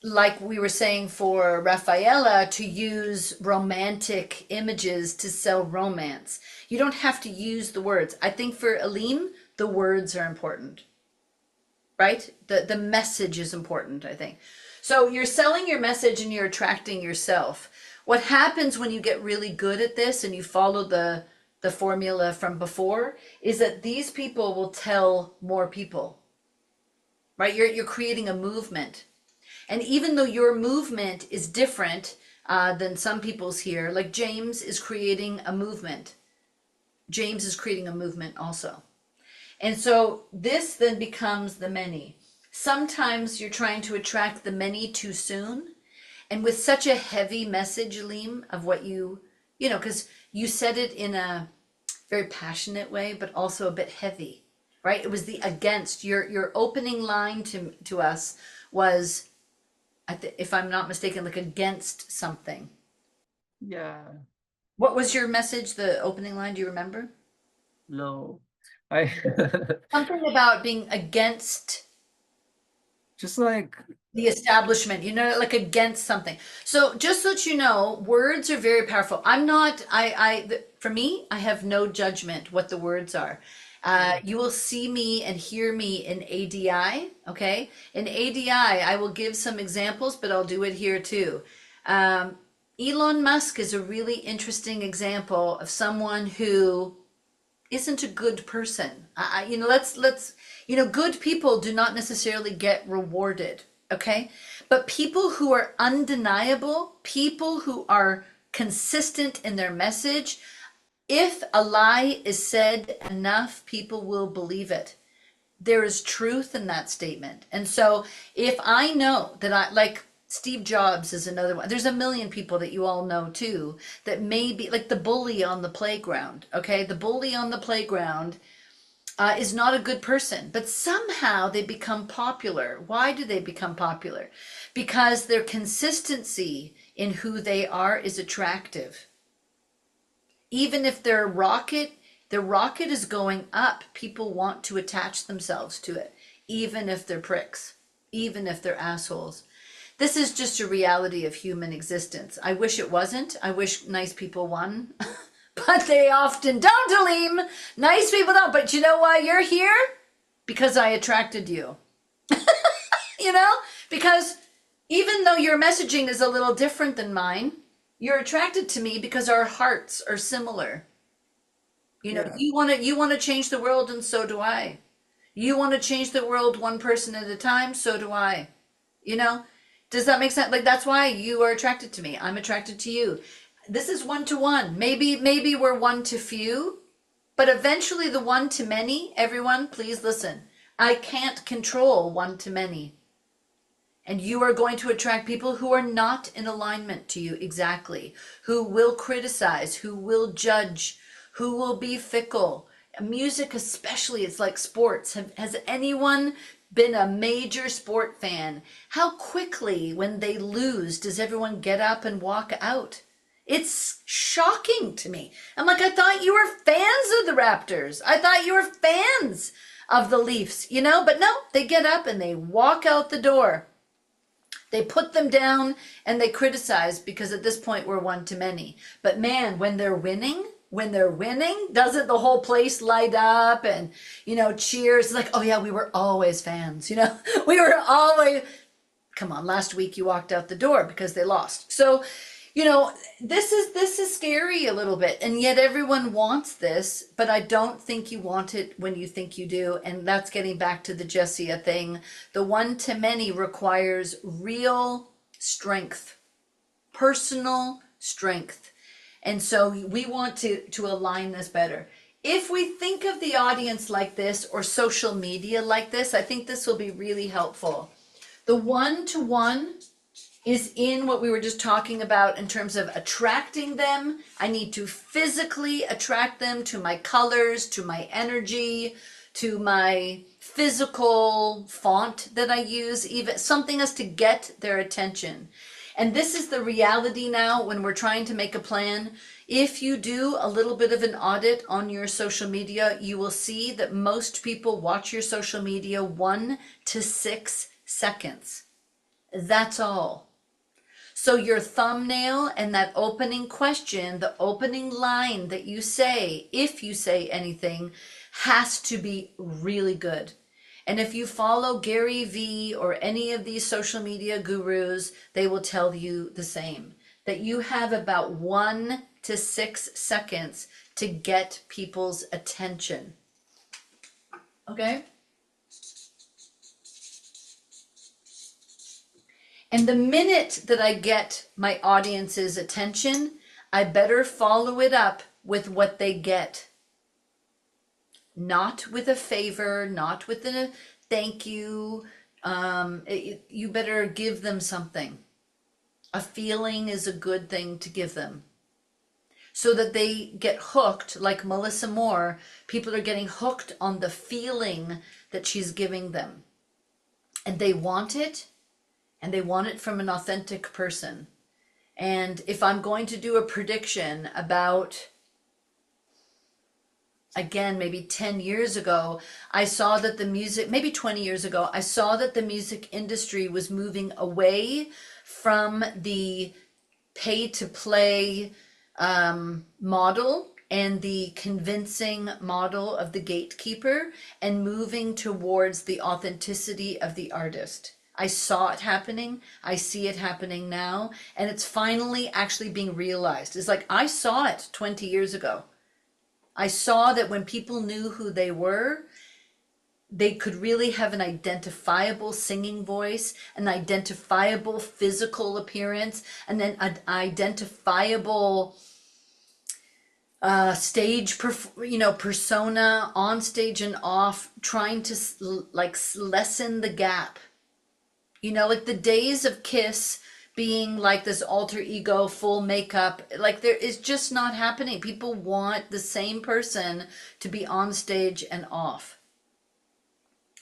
Like we were saying for Rafaela, to use romantic images to sell romance. You don't have to use the words. I think for Aleem, the words are important, right? The message is important, I think. So you're selling your message and you're attracting yourself. What happens when you get really good at this and you follow the formula from before is that these people will tell more people, right? You're creating a movement. And even though your movement is different than some people's here, like James is creating a movement. James is creating a movement also. And so this then becomes the many. Sometimes you're trying to attract the many too soon. And with such a heavy message, Aleem, of what because you said it in a very passionate way, but also a bit heavy, right? It was the against. Your opening line to us was, if I'm not mistaken, like against something. Yeah. What was your message, the opening line? Do you remember? No. I Something about being against just like the establishment, like against something. So just so that you know, words are very powerful. I'm not, for me, I have no judgment what the words are. You will see me and hear me in ADI, okay? In ADI, I will give some examples, but I'll do it here too. Elon Musk is a really interesting example of someone who isn't a good person. Good people do not necessarily get rewarded, okay? But people who are undeniable, people who are consistent in their message, if a lie is said enough, people will believe it. There is truth in that statement. And so if I know that like Steve Jobs is another one. There's a million people that you all know too that may be like the bully on the playground, okay? The bully on the playground is not a good person, but somehow they become popular. Why do they become popular? Because their consistency in who they are is attractive. Even if their rocket is going up, people want to attach themselves to it, even if they're pricks, even if they're assholes. This is just a reality of human existence. I wish it wasn't. I wish nice people won. But they often don't, Aleem. Nice people don't. But you know why you're here? Because I attracted you. Because even though your messaging is a little different than mine, you're attracted to me because our hearts are similar. Yeah. You want to change the world, and so do I. You want to change the world one person at a time, so do I. Does that make sense? Like, that's why you are attracted to me. I'm attracted to you. This is one to one. Maybe we're one to few, but eventually the one to many, everyone, please listen. I can't control one to many. And you are going to attract people who are not in alignment to you exactly, who will criticize, who will judge, who will be fickle. Music especially, it's like sports. Has anyone been a major sport fan? How quickly when they lose does everyone get up and walk out? It's shocking to me. I'm like, I thought you were fans of the Raptors. I thought you were fans of the Leafs, but no, they get up and they walk out the door. They put them down and they criticize because at this point we're one to many. But man, when they're winning, doesn't the whole place light up and, cheers? Like, oh yeah, we were always fans, we were always, come on, last week you walked out the door because they lost. So, this is scary a little bit, and yet everyone wants this, but I don't think you want it when you think you do. And that's getting back to the Jessia thing. The one to many requires real strength, personal strength. And so we want to align this better. If we think of the audience like this or social media like this, I think this will be really helpful. The one-to-one is in what we were just talking about in terms of attracting them. I need to physically attract them to my colors, to my energy, to my physical font that I use. Even something has to get their attention. And this is the reality now when we're trying to make a plan. If you do a little bit of an audit on your social media, you will see that most people watch your social media 1 to 6 seconds. That's all. So your thumbnail and that opening question, the opening line that you say, if you say anything, has to be really good. And if you follow Gary Vee or any of these social media gurus, they will tell you the same, that you have about 1 to 6 seconds to get people's attention. Okay? And the minute that I get my audience's attention, I better follow it up with what they get. Not with a favor, not with a thank you. You better give them something. A feeling is a good thing to give them. So that they get hooked, like Melissa Moore, people are getting hooked on the feeling that she's giving them. And they want it. And they want it from an authentic person. And if I'm going to do a prediction about, again, maybe 10 years ago, I saw that the music, maybe 20 years ago, I saw that the music industry was moving away from the pay to play model and the convincing model of the gatekeeper, and moving towards the authenticity of the artist. I saw it happening. I see it happening now. And it's finally actually being realized. It's like, I saw it 20 years ago. I saw that when people knew who they were, they could really have an identifiable singing voice, an identifiable physical appearance, and then an identifiable stage, persona on stage and off, trying to lessen the gap. Like the days of Kiss being like this alter ego, full makeup, like there is just not happening. People want the same person to be on stage and off.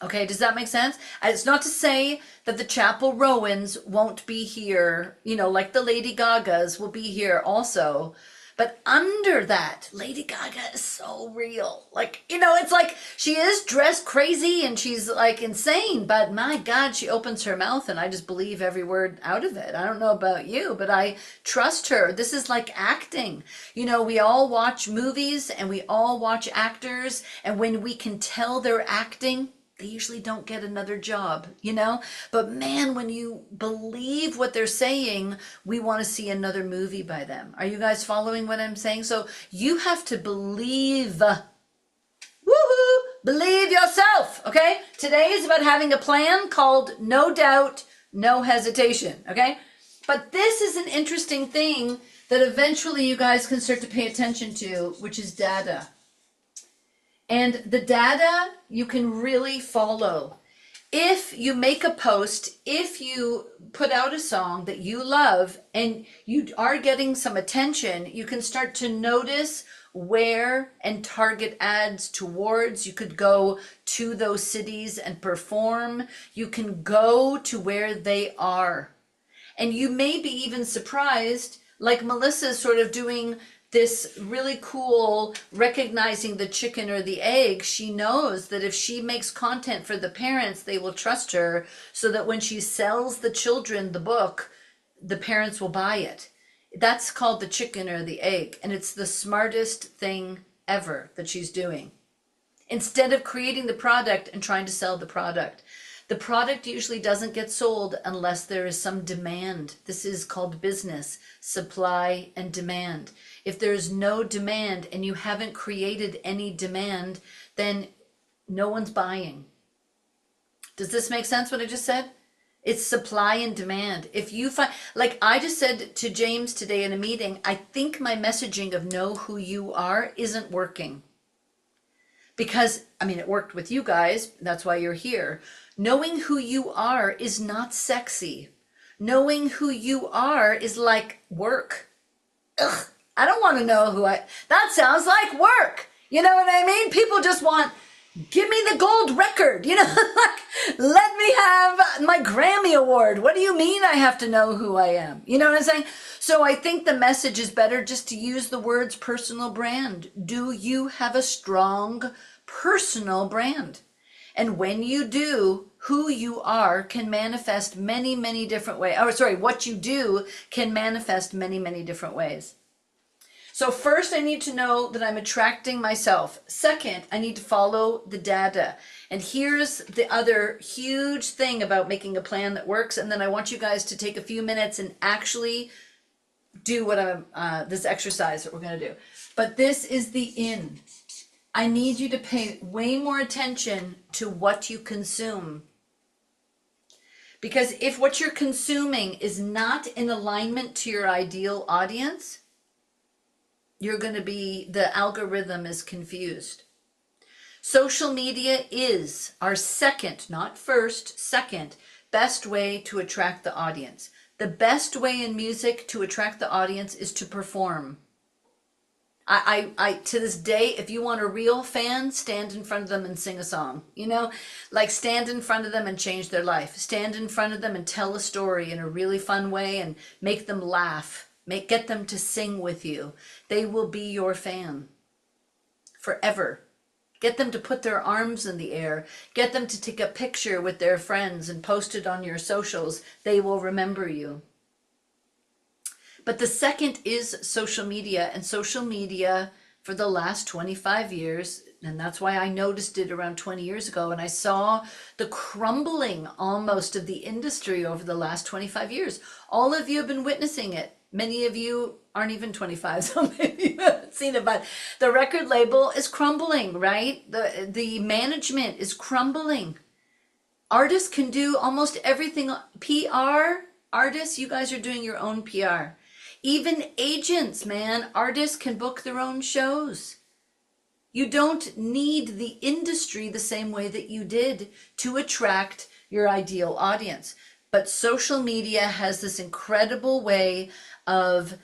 Okay, does that make sense? It's not to say that the Chapel Rowans won't be here, like the Lady Gagas will be here also. But under that, Lady Gaga is so real. It's like she is dressed crazy and she's like insane, but my God, she opens her mouth and I just believe every word out of it. I don't know about you, but I trust her. This is like acting. We all watch movies and we all watch actors, and when we can tell they're acting, they usually don't get another job, But man, when you believe what they're saying, we want to see another movie by them. Are you guys following what I'm saying? So you have to believe. Woohoo! Believe yourself, okay? Today is about having a plan called No Doubt, No Hesitation, okay? But this is an interesting thing that eventually you guys can start to pay attention to, which is data. And the data you can really follow. If you make a post, if you put out a song that you love and you are getting some attention, you can start to notice where and target ads towards. You could go to those cities and perform. You can go to where they are. And you may be even surprised, like Melissa's sort of doing this really cool recognizing the chicken or the egg. She knows that if she makes content for the parents, they will trust her, so that when she sells the children the book, the parents will buy it. That's called the chicken or the egg. And it's the smartest thing ever that she's doing. Instead of creating the product and trying to sell the product. The product usually doesn't get sold unless there is some demand. This is called business, supply and demand. If there is no demand and you haven't created any demand, then no one's buying. Does this make sense what I just said? It's supply and demand. If you find, like I just said to James today in a meeting, I think my messaging of know who you are isn't working. Because, it worked with you guys. That's why you're here. Knowing who you are is not sexy. Knowing who you are is like work. Ugh, I don't want to know that sounds like work. You know what I mean? People just want, give me the gold record, let me have my Grammy Award. What do you mean I have to know who I am? You know what I'm saying? So I think the message is better just to use the words personal brand. Do you have a strong personal brand? And when you do, who you are can manifest many, many different ways. What you do can manifest many, many different ways. So first, I need to know that I'm attracting myself. Second, I need to follow the data. And here's the other huge thing about making a plan that works. And then I want you guys to take a few minutes and actually do what this exercise that we're going to do. But this is the in. I need you to pay way more attention to what you consume. Because if what you're consuming is not in alignment to your ideal audience, the algorithm is confused. Social media is our second, not first, second best way to attract the audience. The best way in music to attract the audience is to perform. I to this day, if you want a real fan, stand in front of them and sing a song, stand in front of them and change their life. Stand in front of them and tell a story in a really fun way and make them laugh. Get them to sing with you. They will be your fan forever. Get them to put their arms in the air. Get them to take a picture with their friends and post it on your socials. They will remember you. But the second is social media, and social media for the last 25 years, and that's why I noticed it around 20 years ago, and I saw the crumbling almost of the industry over the last 25 years. All of you have been witnessing it. Many of you aren't even 25, so maybe you haven't seen it, but the record label is crumbling, right? The management is crumbling. Artists can do almost everything. PR, artists, you guys are doing your own PR. Even agents, man, artists can book their own shows. You don't need the industry the same way that you did to attract your ideal audience. But social media has this incredible way of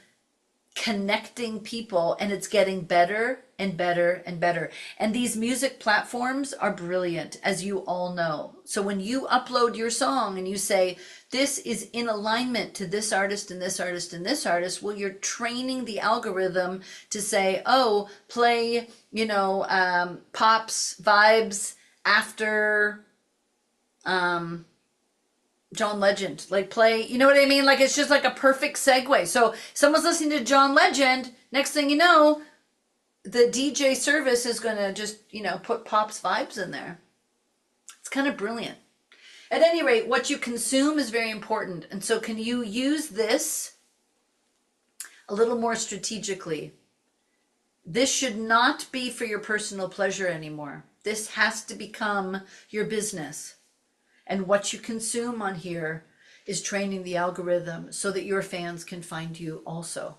connecting people, and it's getting better and better and better. And these music platforms are brilliant, as you all know. So when you upload your song and you say, this is in alignment to this artist and this artist and this artist, well, you're training the algorithm to say, oh, play, pops, vibes after John Legend, like play, you know what I mean? Like, it's just like a perfect segue. So someone's listening to John Legend, next thing you know, the DJ service is going to just, put Pop's vibes in there. It's kind of brilliant. At any rate, what you consume is very important. And so can you use this a little more strategically? This should not be for your personal pleasure anymore. This has to become your business. And what you consume on here is training the algorithm so that your fans can find you also,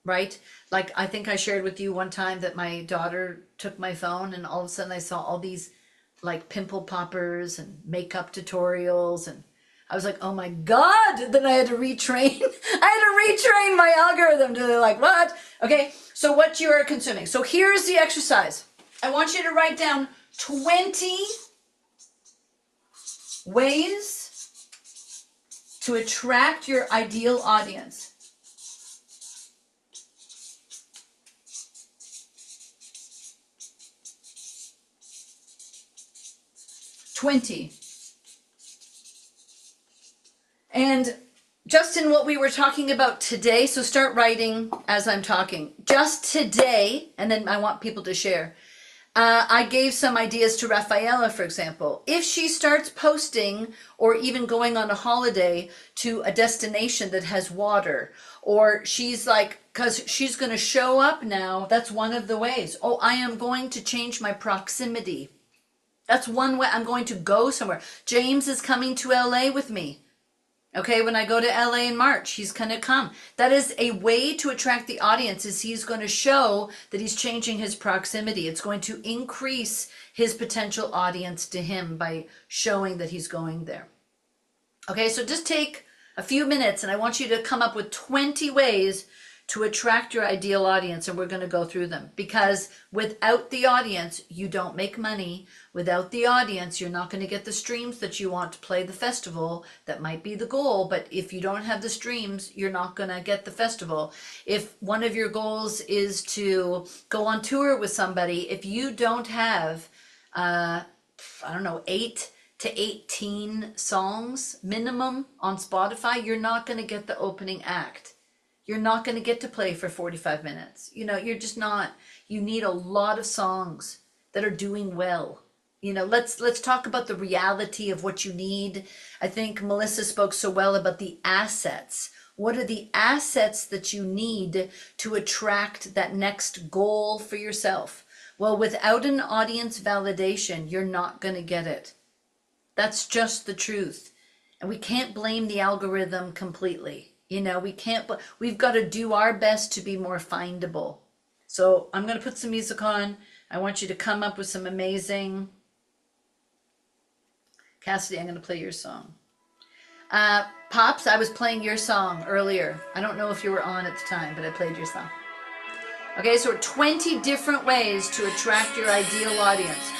right? Like, I think I shared with you one time that my daughter took my phone and all of a sudden I saw all these like pimple poppers and makeup tutorials, and I was like, oh my God, then I had to retrain. I had to retrain my algorithm to like, what? Okay, so what you are consuming. So here's the exercise. I want you to write down 20 ways to attract your ideal audience. And Justin, what we were talking about today, so start writing as I'm talking. Just today, and then I want people to share. I gave some ideas to Rafaela, for example. If she starts posting or even going on a holiday to a destination that has water, or she's like, because she's going to show up now, that's one of the ways. Oh, I am going to change my proximity. That's one way. I'm going to go somewhere. James is coming to LA with me. Okay, when I go to LA in March, he's going to come. That is a way to attract the audience, is he's going to show that he's changing his proximity. It's going to increase his potential audience to him by showing that he's going there. Okay, so just take a few minutes and I want you to come up with 20 ways to attract your ideal audience, and we're going to go through them, because without the audience, you don't make money. Without the audience, you're not going to get the streams that you want to play the festival. That might be the goal, but if you don't have the streams, you're not going to get the festival. If one of your goals is to go on tour with somebody, if you don't have, 8 to 18 songs minimum on Spotify, you're not going to get the opening act. You're not going to get to play for 45 minutes. You're just not. You need a lot of songs that are doing well. Let's talk about the reality of what you need. I think Melissa spoke so well about the assets. What are the assets that you need to attract that next goal for yourself? Well, without an audience validation, you're not going to get it. That's just the truth. And we can't blame the algorithm completely. We've got to do our best to be more findable. So I'm going to put some music on. I want you to come up with some amazing. Cassidy, I'm going to play your song. Pops, I was playing your song earlier. I don't know if you were on at the time, but I played your song. Okay, so 20 different ways to attract your ideal audience.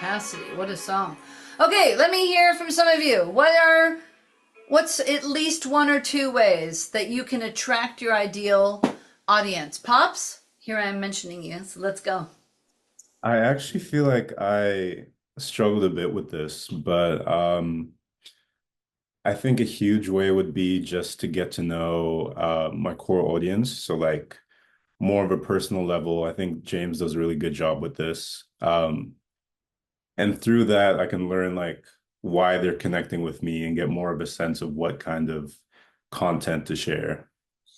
Capacity. What a song. Okay, let me hear from some of you. What's at least one or two ways that you can attract your ideal audience? Pops, here I am mentioning you, so let's go. I actually feel like I struggled a bit with this, but I think a huge way would be just to get to know my core audience. So like more of a personal level. I think James does a really good job with this. And through that, I can learn like why they're connecting with me and get more of a sense of what kind of content to share.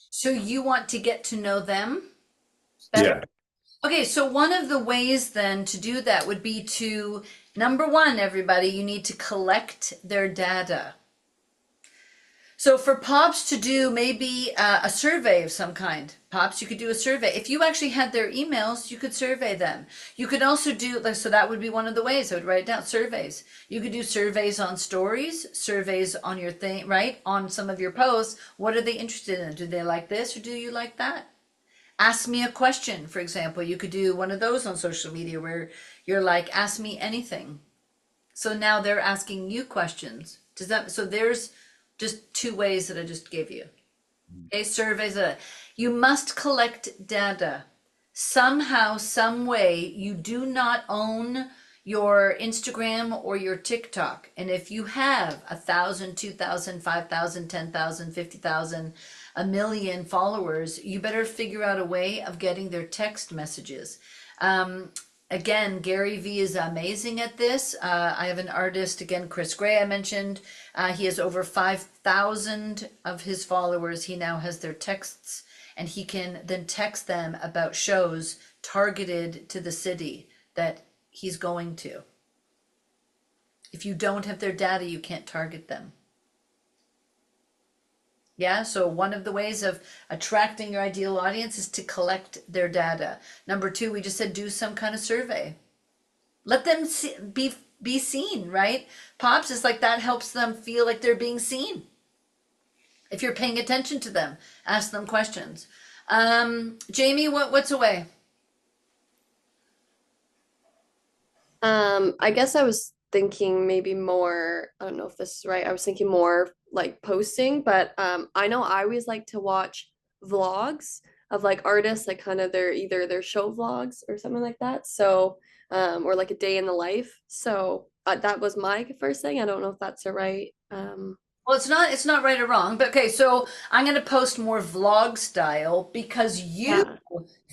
So you want to get to know them better? Yeah. Okay, so one of the ways then to do that would be to, number one, everybody, you need to collect their data. So for Pops to do maybe a survey of some kind. Pops, you could do a survey. If you actually had their emails, you could survey them. You could also do, like, so that would be one of the ways I would write it down, surveys. You could do surveys on stories, surveys on your thing, right? On some of your posts. What are they interested in? Do they like this or do you like that? Ask me a question, for example. You could do one of those on social media where you're like, ask me anything. So now they're asking you questions. Does that, so there's just two ways that I just gave you. Okay, surveys. You must collect data. Somehow, some way, you do not own your Instagram or your TikTok. And if you have 1,000, 2,000, 5,000, 10,000, 50,000, a million followers, you better figure out a way of getting their text messages. Again, Gary Vee is amazing at this. I have an artist, again, Chris Gray, I mentioned. He has over 5,000 of his followers. He now has their texts, and he can then text them about shows targeted to the city that he's going to. If you don't have their data, you can't target them. Yeah, so one of the ways of attracting your ideal audience is to collect their data. Number two, we just said do some kind of survey. Let them be seen, right? Pops is like that helps them feel like they're being seen. If you're paying attention to them, ask them questions. Jamie, what's a way? I guess I was thinking maybe more, I don't know if this is right. I was thinking more like posting, but I know I always like to watch vlogs of like artists, like kind of either their show vlogs or something like that. So, or like a day in the life. So that was my first thing. I don't know if that's a right. Well, it's not right or wrong, but okay, so I'm going to post more vlog style because you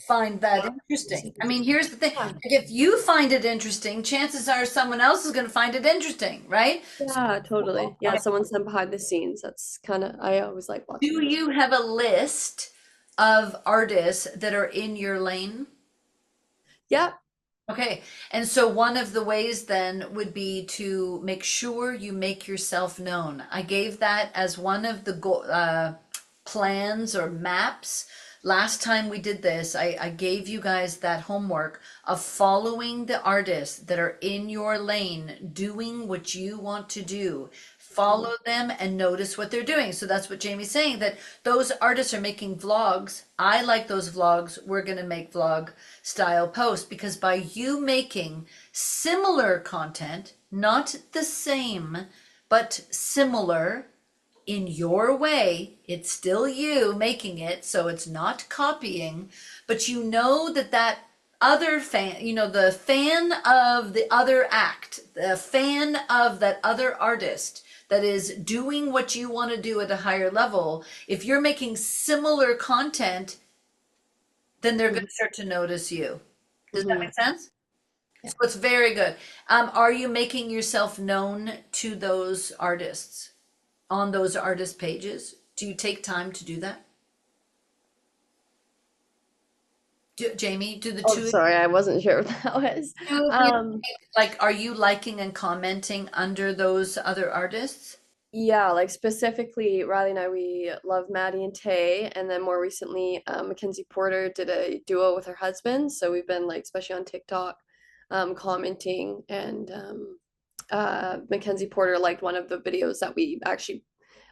find that interesting. I mean, here's the thing. Like, if you find it interesting, chances are someone else is going to find it interesting, right? Yeah, totally. Yeah, someone said behind the scenes. That's kind of, I always like watching. Do you have a list of artists that are in your lane? Yeah. Okay, and so one of the ways then would be to make sure you make yourself known. I gave that as one of the plans or maps. Last time we did this, I gave you guys that homework of following the artists that are in your lane, doing what you want to do. Follow them and notice what they're doing. So that's what Jamie's saying, that those artists are making vlogs. I like those vlogs. We're going to make vlog style posts because by you making similar content, not the same, but similar in your way, it's still you making it. So it's not copying, but you know that other fan, you know, the fan of the other act, the fan of that other artist that is doing what you want to do at a higher level, if you're making similar content, then they're going to start to notice you. Does that make sense? Yeah. So it's very good. Are you making yourself known to those artists on those artist pages? Do you take time to do that? Jamie, do the two? Sorry, I wasn't sure what that was. Like, are you liking and commenting under those other artists? Yeah, like specifically, Riley and I, we love Maddie and Tay, and then more recently, Mackenzie Porter did a duo with her husband. So we've been like, especially on TikTok, commenting, and Mackenzie Porter liked one of the videos that we actually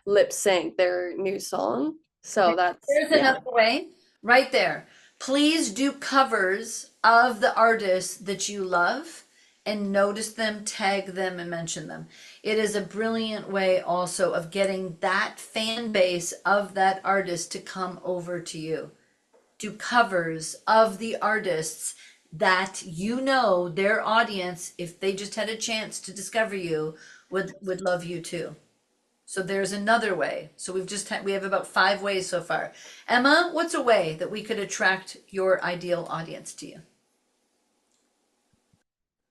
lip sync their new song. So there's another way right there. Please do covers of the artists that you love and notice them, tag them, and mention them. It is a brilliant way also of getting that fan base of that artist to come over to you. Do covers of the artists that you know their audience, if they just had a chance to discover you, would love you too. So there's another way. So we have about 5 ways so far. Emma, what's a way that we could attract your ideal audience to you?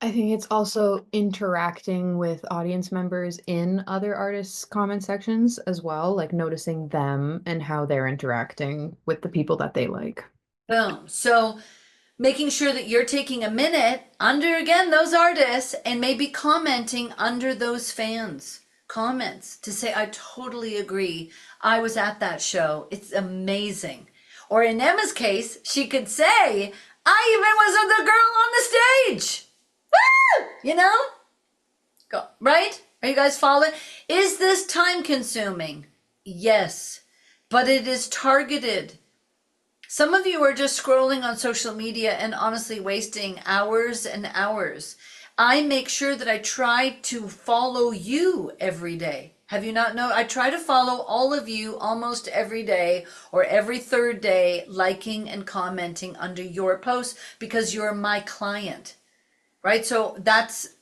I think it's also interacting with audience members in other artists' comment sections as well, like noticing them and how they're interacting with the people that they like. Boom. So making sure that you're taking a minute under, again, those artists and maybe commenting under those fans' comments to say, I totally agree. I was at that show. It's amazing. Or in Emma's case, she could say, I even was the girl on the stage. Woo! You know? Go, right? Are you guys following? Is this time consuming? Yes, but it is targeted. Some of you are just scrolling on social media and honestly wasting hours and hours. I make sure that I try to follow you every day. Have you not known? I try to follow all of you almost every day or every third day, liking and commenting under your posts because you're my client, right? So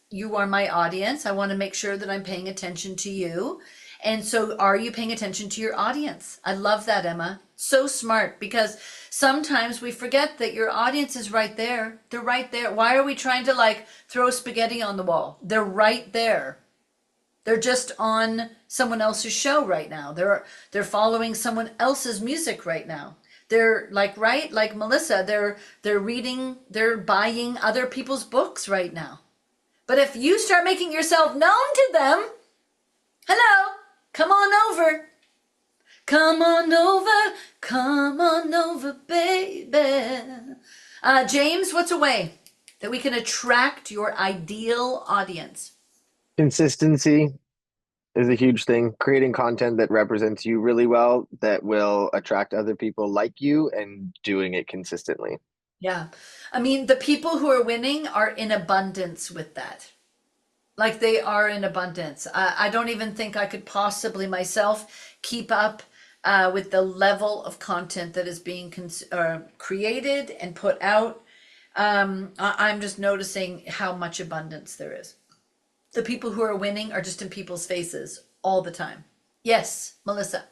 you are my audience. I want to make sure that I'm paying attention to you. And so are you paying attention to your audience? I love that, Emma. So smart, because sometimes we forget that your audience is right there. They're right there. Why are we trying to throw spaghetti on the wall? They're right there. They're just on someone else's show right now. They're following someone else's music right now. They're like Melissa, they're reading, they're buying other people's books right now. But if you start making yourself known to them, hello, come on over. Come on over, baby. James, what's a way that we can attract your ideal audience? Consistency is a huge thing. Creating content that represents you really well, that will attract other people like you, and doing it consistently. Yeah. I mean, the people who are winning are in abundance with that. Like they are in abundance. I don't even think I could possibly myself keep up with the level of content that is being created and put out. I'm just noticing how much abundance there is. The people who are winning are just in people's faces all the time. Yes, Melissa.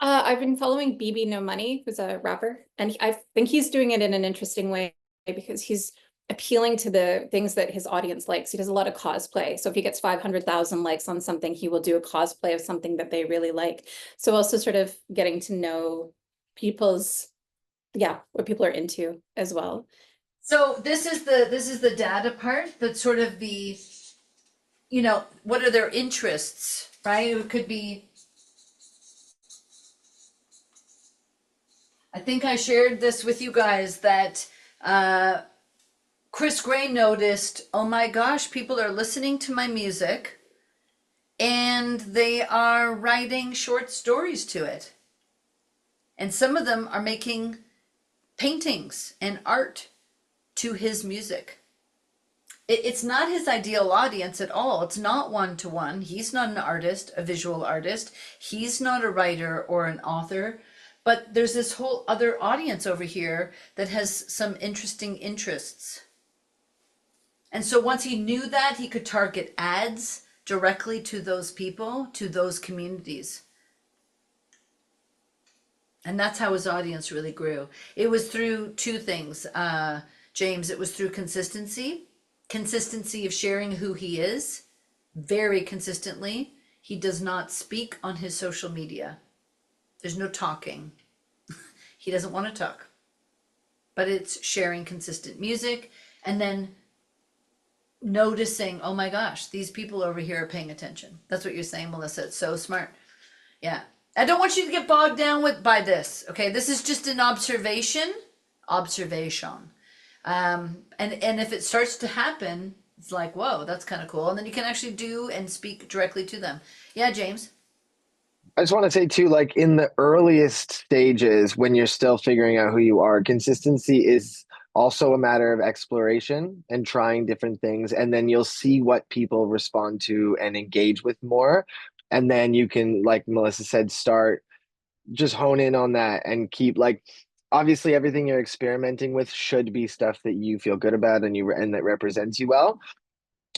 I've been following BB No Money, who's a rapper, and I think he's doing it in an interesting way because he's appealing to the things that his audience likes. He does a lot of cosplay. So if he gets 500,000 likes on something, he will do a cosplay of something that they really like. So also sort of getting to know what people are into as well. So this is the data part. That's sort of the, what are their interests, right? It could be, I think I shared this with you guys that Chris Gray noticed, oh my gosh, people are listening to my music and they are writing short stories to it. And some of them are making paintings and art to his music. It's not his ideal audience at all. It's not one-to-one. He's not an artist, a visual artist. He's not a writer or an author. But there's this whole other audience over here that has some interesting interests. And so once he knew that, he could target ads directly to those people, to those communities. And that's how his audience really grew. It was through 2 things, James. It was through consistency of sharing who he is very consistently. He does not speak on his social media. There's no talking. He doesn't want to talk. But it's sharing consistent music and then noticing, oh my gosh, these people over here are paying attention. That's what you're saying, Melissa. It's so smart. Yeah. I don't want you to get bogged down by this. Okay. This is just an observation. And if it starts to happen, it's like, whoa, that's kind of cool. And then you can actually do and speak directly to them. Yeah, James. I just want to say too, like in the earliest stages when you're still figuring out who you are, consistency is also a matter of exploration and trying different things. And then you'll see what people respond to and engage with more. And then you can, like Melissa said, start just hone in on that and keep like, obviously everything you're experimenting with should be stuff that you feel good about and that represents you well,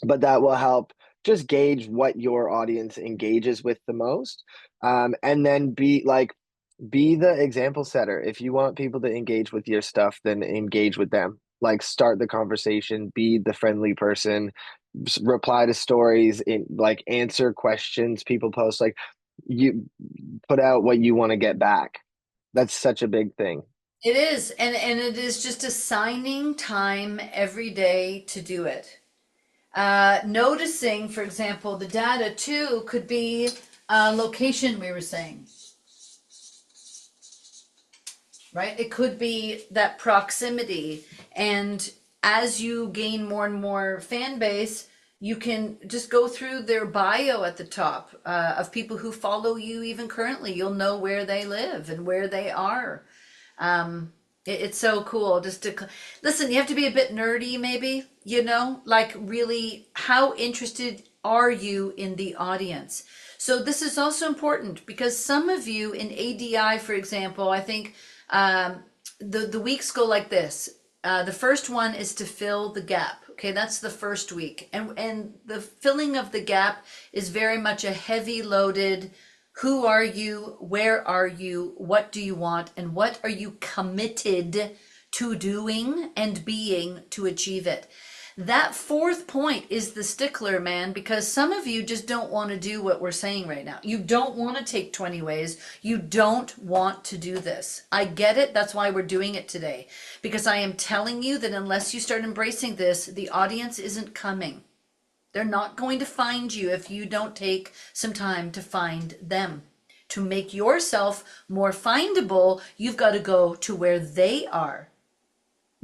but that will help just gauge what your audience engages with the most. And then be the example setter. If you want people to engage with your stuff, then engage with them. Like, start the conversation, be the friendly person, reply to stories, in like answer questions people post, like you put out what you want to get back. That's such a big thing. It is, and it is just assigning time every day to do it. Noticing, for example, the data too could be location, we were saying. Right? It could be that proximity. And as you gain more and more fan base, you can just go through their bio at the top of people who follow you even currently. You'll know where they live and where they are. It's so cool just to listen. You have to be a bit nerdy, maybe, like really, how interested are you in the audience? So this is also important because some of you in ADI, for example, I think the weeks go like this. The first one is to fill the gap. Okay, that's the first week. And the filling of the gap is very much a heavy loaded, who are you? Where are you? What do you want? And what are you committed to doing and being to achieve it? That fourth point is the stickler, man, because some of you just don't want to do what we're saying right now. You don't want to take 20 ways. You don't want to do this. I get it. That's why we're doing it today, because I am telling you that unless you start embracing this, the audience isn't coming. They're not going to find you if you don't take some time to find them. To make yourself more findable, you've got to go to where they are.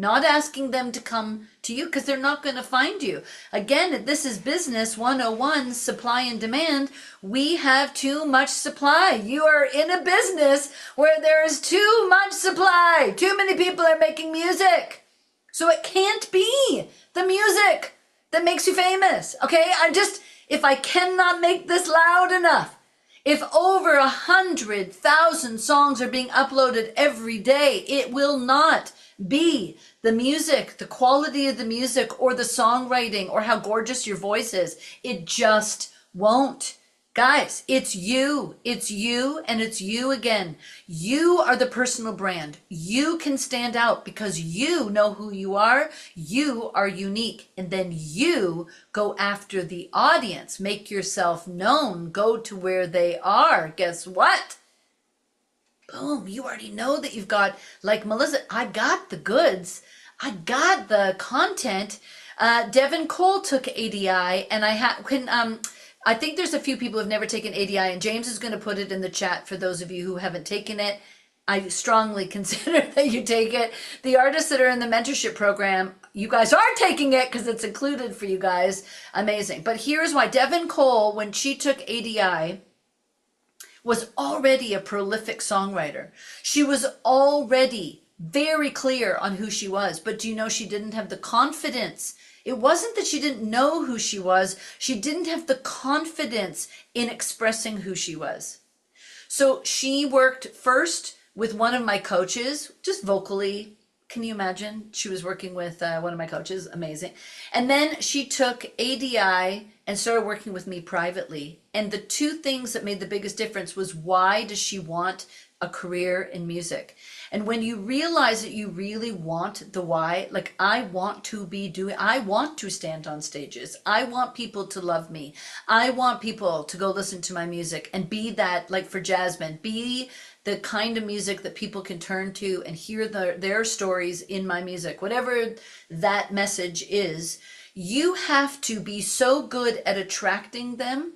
Not asking them to come to you because they're not going to find you. Again, this is business 101, supply and demand. We have too much supply. You are in a business where there is too much supply. Too many people are making music. So it can't be the music that makes you famous. Okay, if I cannot make this loud enough, if over 100,000 songs are being uploaded every day, it will not be the music, the quality of the music, or the songwriting, or how gorgeous your voice is. It just won't. Guys, it's you, and it's you again. You are the personal brand. You can stand out because you know who you are unique, and then you go after the audience, make yourself known, go to where they are. Guess what? Boom, you already know that you've got, like Melissa, I got the goods. I got the content. Devin Cole took ADI, and I think there's a few people who've never taken ADI, and James is going to put it in the chat for those of you who haven't taken it. I strongly consider that you take it. The artists that are in the mentorship program, you guys are taking it because it's included for you guys. Amazing. But here's why. Devin Cole, when she took ADI, was already a prolific songwriter. She was already very clear on who she was. But do you know she didn't have the confidence? It wasn't that she didn't know who she was. She didn't have the confidence in expressing who she was. So she worked first with one of my coaches, just vocally. Can you imagine? She was working with one of my coaches. Amazing. And then she took ADI and started working with me privately. And the two things that made the biggest difference was, why does she want a career in music? And when you realize that you really want the why, like I want to stand on stages. I want people to love me. I want people to go listen to my music and be that, like for Jasmine, be the kind of music that people can turn to and hear their stories in my music, whatever that message is. You have to be so good at attracting them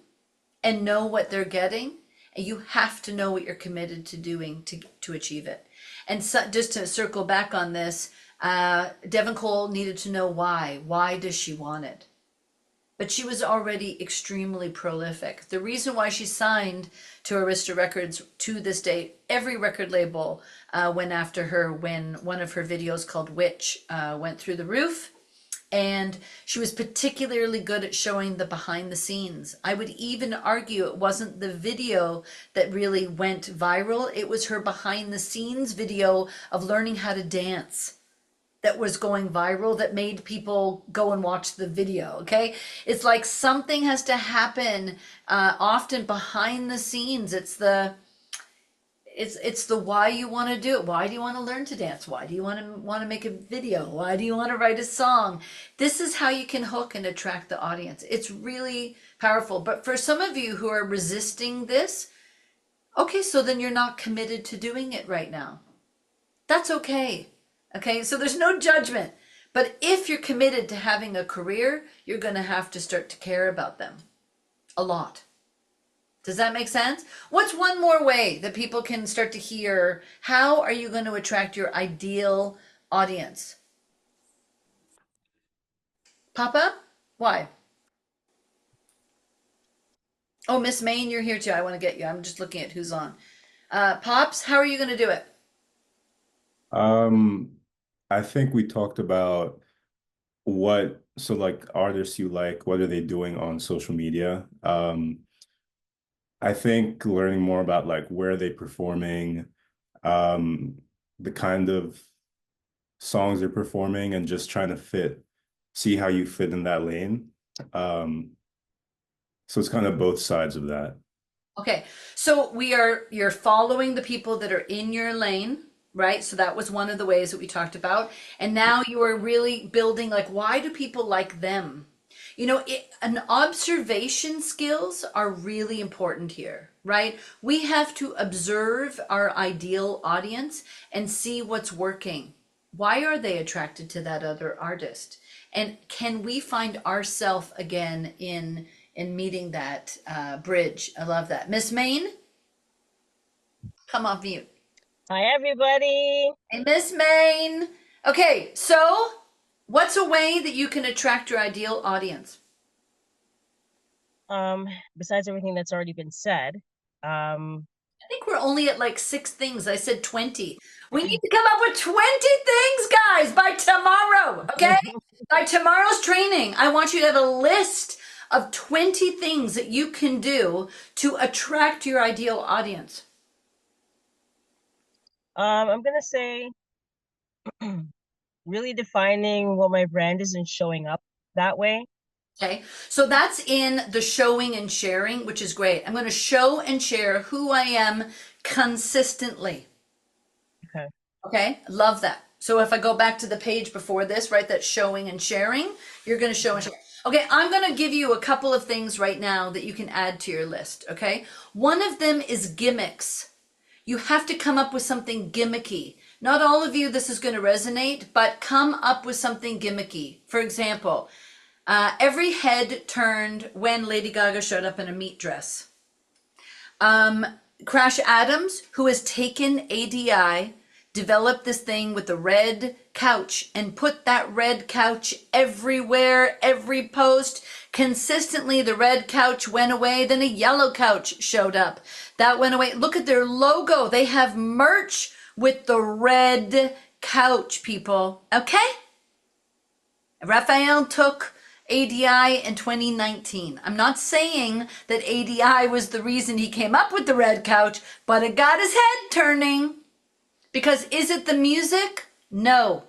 and know what they're getting. And you have to know what you're committed to doing to achieve it. And so, just to circle back on this, Devin Cole needed to know why. Why does she want it? but she was already extremely prolific. The reason why she signed to Arista Records to this day, every record label went after her when one of her videos called 𝐋𝐨𝐫𝐫𝐚𝐢𝐧𝐞'𝐬 went through the roof. And she was particularly good at showing the behind the scenes. I would even argue it wasn't the video that really went viral. It was her behind the scenes video of learning how to dance that was going viral, that made people go and watch the video. Okay, it's like something has to happen often behind the scenes. It's the why you want to do it. Why do you want to learn to dance? Why do you want to make a video? Why do you want to write a song? This is how you can hook and attract the audience. It's really powerful. But for some of you who are resisting this, okay, so then you're not committed to doing it right now. That's okay. Okay, so there's no judgment. But if you're committed to having a career, you're going to have to start to care about them a lot. Does that make sense? What's one more way that people can start to hear, how are you going to attract your ideal audience? Papa? Why? Oh, Miss Main, you're here too. I want to get you. I'm just looking at who's on. Pops, how are you going to do it? I think we talked about so like artists you like, what are they doing on social media? I think learning more about like where are they performing, the kind of songs they're performing, and just trying to see how you fit in that lane. So it's kind of both sides of that. Okay, so you're following the people that are in your lane, right? So that was one of the ways that we talked about. And now you are really building, like, why do people like them? You know, an observation skills are really important here, right? We have to observe our ideal audience and see what's working. Why are they attracted to that other artist? And can we find ourselves again in meeting that bridge? I love that. Miss Main, come off mute. Hi, everybody. Hey, Miss Main. Okay, so what's a way that you can attract your ideal audience? Besides everything that's already been said, I think we're only at like 6 things. I said 20. We need to come up with 20 things, guys, by tomorrow, okay? By tomorrow's training, I want you to have a list of 20 things that you can do to attract your ideal audience. I'm gonna say really defining what my brand is and showing up that way. Okay, so that's in the showing and sharing, which is great. I'm going to show and share who I am consistently. Okay. Okay, love that. So if I go back to the page before this, right, that's showing and sharing, you're going to show and share. Okay, I'm going to give you a couple of things right now that you can add to your list, okay? One of them is gimmicks. You have to come up with something gimmicky. Not all of you, this is going to resonate, but come up with something gimmicky. For example, every head turned when Lady Gaga showed up in a meat dress. Crash Adams, who has taken ADI, developed this thing with the red couch and put that red couch everywhere, every post. Consistently, the red couch went away, then a yellow couch showed up. That went away. Look at their logo. They have merch with the red couch, people. Okay? Raphael took ADI in 2019. I'm not saying that ADI was the reason he came up with the red couch, but it got his head turning. Because is it the music? No.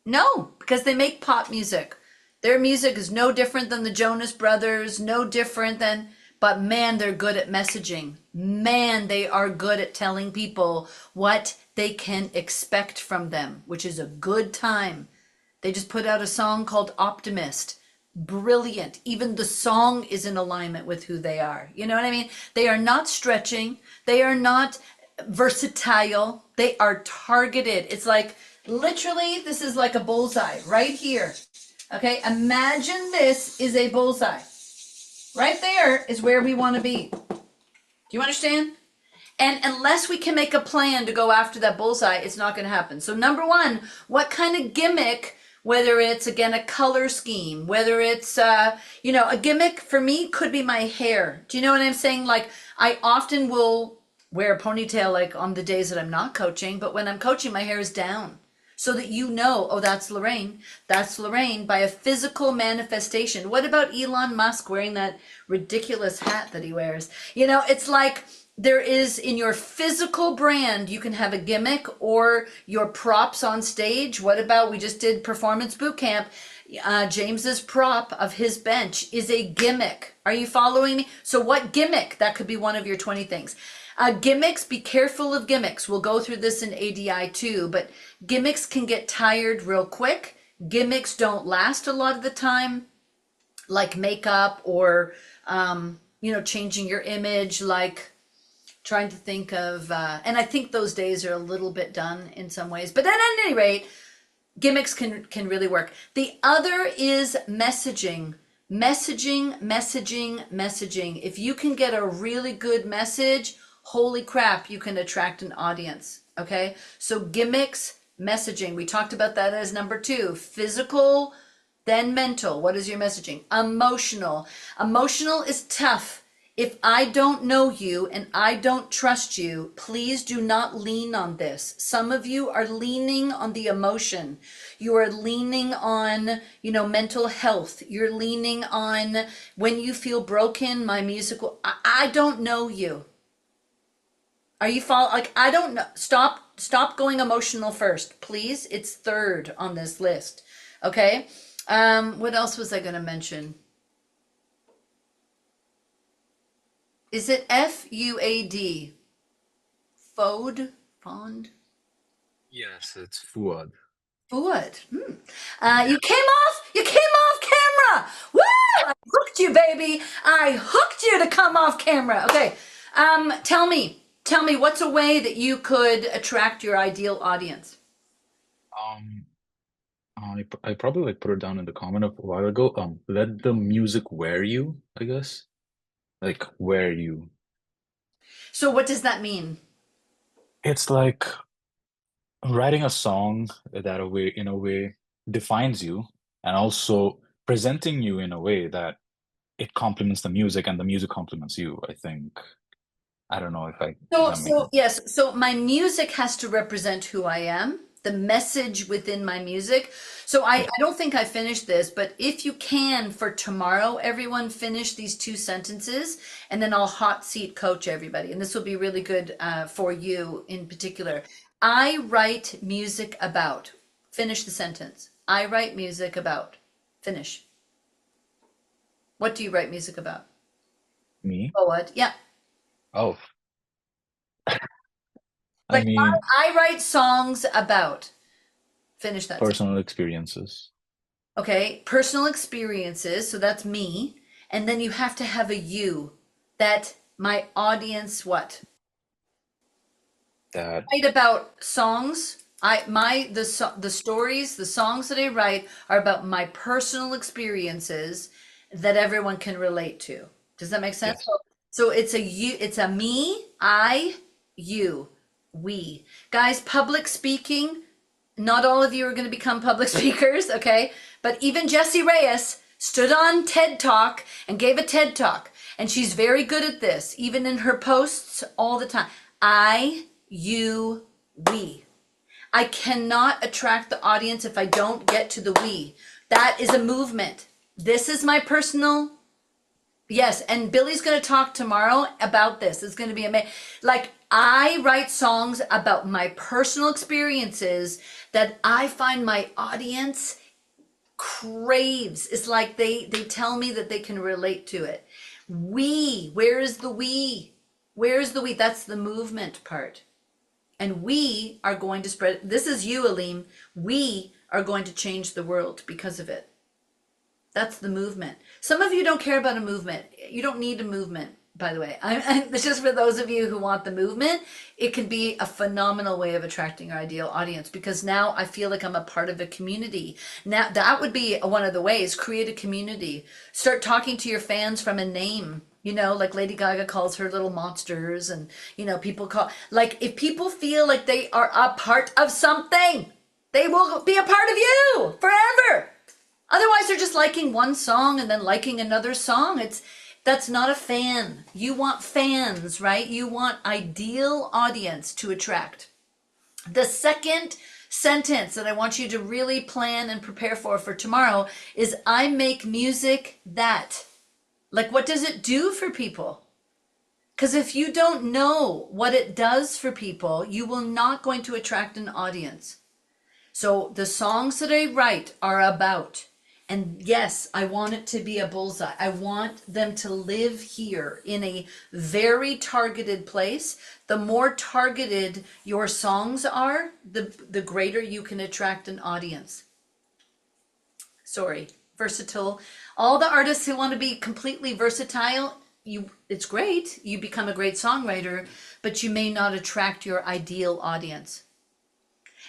No, because they make pop music. Their music is no different than the Jonas Brothers, no different than, but man, they're good at messaging. Man, they are good at telling people what they can expect from them, which is a good time. They just put out a song called Optimist. Brilliant. Even the song is in alignment with who they are. You know what I mean? They are not stretching. They are not versatile. They are targeted. It's like, literally, this is like a bullseye right here. Okay, imagine this is a bullseye. Right there is where we want to be. Do you understand? And unless we can make a plan to go after that bullseye, it's not going to happen. So number one, what kind of gimmick whether it's again a color scheme, whether it's you know, a gimmick for me could be my hair. Do you know what I'm saying? Like I often will wear a ponytail like on the days that I'm not coaching, but when I'm coaching, my hair is down. So that you know, oh, that's Lorraine. That's Lorraine by a physical manifestation. What about Elon Musk wearing that ridiculous hat that he wears? You know, it's like there is in your physical brand, you can have a gimmick or your props on stage. What about, we just did performance boot camp. James's prop of his bench is a gimmick. Are you following me? So what gimmick? That could be one of your 20 things. Gimmicks, be careful of gimmicks. We'll go through this in ADI too, but gimmicks can get tired real quick. Gimmicks don't last a lot of the time, like makeup or, you know, changing your image, like trying to think of, and I think those days are a little bit done in some ways, but then at any rate, gimmicks can really work. The other is messaging. Messaging. If you can get a really good message, holy crap, you can attract an audience. Okay, so gimmicks, messaging. We talked about that as number 2. Physical, then mental. What is your messaging? Emotional. Emotional is tough. If I don't know you and I don't trust you, please do not lean on this. Some of you are leaning on the emotion. You are leaning on, you know, mental health. You're leaning on when you feel broken, my musical. I don't know you. Are you follow? Like, I don't know. Stop going emotional first, please. It's 3rd on this list. Okay. What else was I going to mention? Is it F-U-A-D? Fode? Fond? Yes, it's Fuad. Fuad. You came off camera. Woo! I hooked you, baby. I hooked you to come off camera. Okay. Tell me, what's a way that you could attract your ideal audience? I probably like put it down in the comment a while ago. Let the music wear you, I guess. Like wear you. So what does that mean? It's like writing a song that in a way defines you, and also presenting you in a way that it complements the music and the music complements you. I think. I don't know if that makes sense. Yes, so my music has to represent who I am, the message within my music. So I don't think I finished this, but if you can for tomorrow, everyone finish these 2 sentences, and then I'll hot seat coach everybody. And this will be really good for you in particular. I write music about. Finish the sentence. I write music about. Finish. What do you write music about? Me? Forward. Yeah. Oh. Like, I mean, I write songs about. Finish that. personal experiences. Okay, personal experiences. So that's me. And then you have to have a you. That my audience, what? That Write about songs. The stories, the songs that I write are about my personal experiences that everyone can relate to. Does that make sense? Yes. So it's a you, it's a me, I, you, we. Guys, public speaking, not all of you are going to become public speakers, okay? But even Jessie Reyes stood on TED Talk and gave a TED Talk. And she's very good at this, even in her posts all the time. I, you, we. I cannot attract the audience if I don't get to the we. That is a movement. This is my personal. Yes, and Billy's going to talk tomorrow about this. It's going to be amazing. Like, I write songs about my personal experiences that I find my audience craves. It's like they tell me that they can relate to it. We, where is the we? Where is the we? That's the movement part. And we are going to spread. This is you, Aleem. We are going to change the world because of it. That's the movement. Some of you don't care about a movement. You don't need a movement, by the way. It's just for those of you who want the movement. It can be a phenomenal way of attracting your ideal audience, because now I feel like I'm a part of a community. Now that would be one of the ways. Create a community. Start talking to your fans from a name. You know, like Lady Gaga calls her little monsters, and, you know, people call, like, if people feel like they are a part of something, They will be a part of you forever. Otherwise, they're just liking one song and then liking another song. That's not a fan. You want fans, right? You want ideal audience to attract. The second sentence that I want you to really plan and prepare for tomorrow is I make music that. Like, what does it do for people? Because if you don't know what it does for people, you will not going to attract an audience. So the songs that I write are about, and yes, I want it to be a bullseye. I want them to live here in a very targeted place. The more targeted your songs are, the greater you can attract an audience. Sorry, versatile. All the artists who want to be completely versatile, it's great. You become a great songwriter, but you may not attract your ideal audience.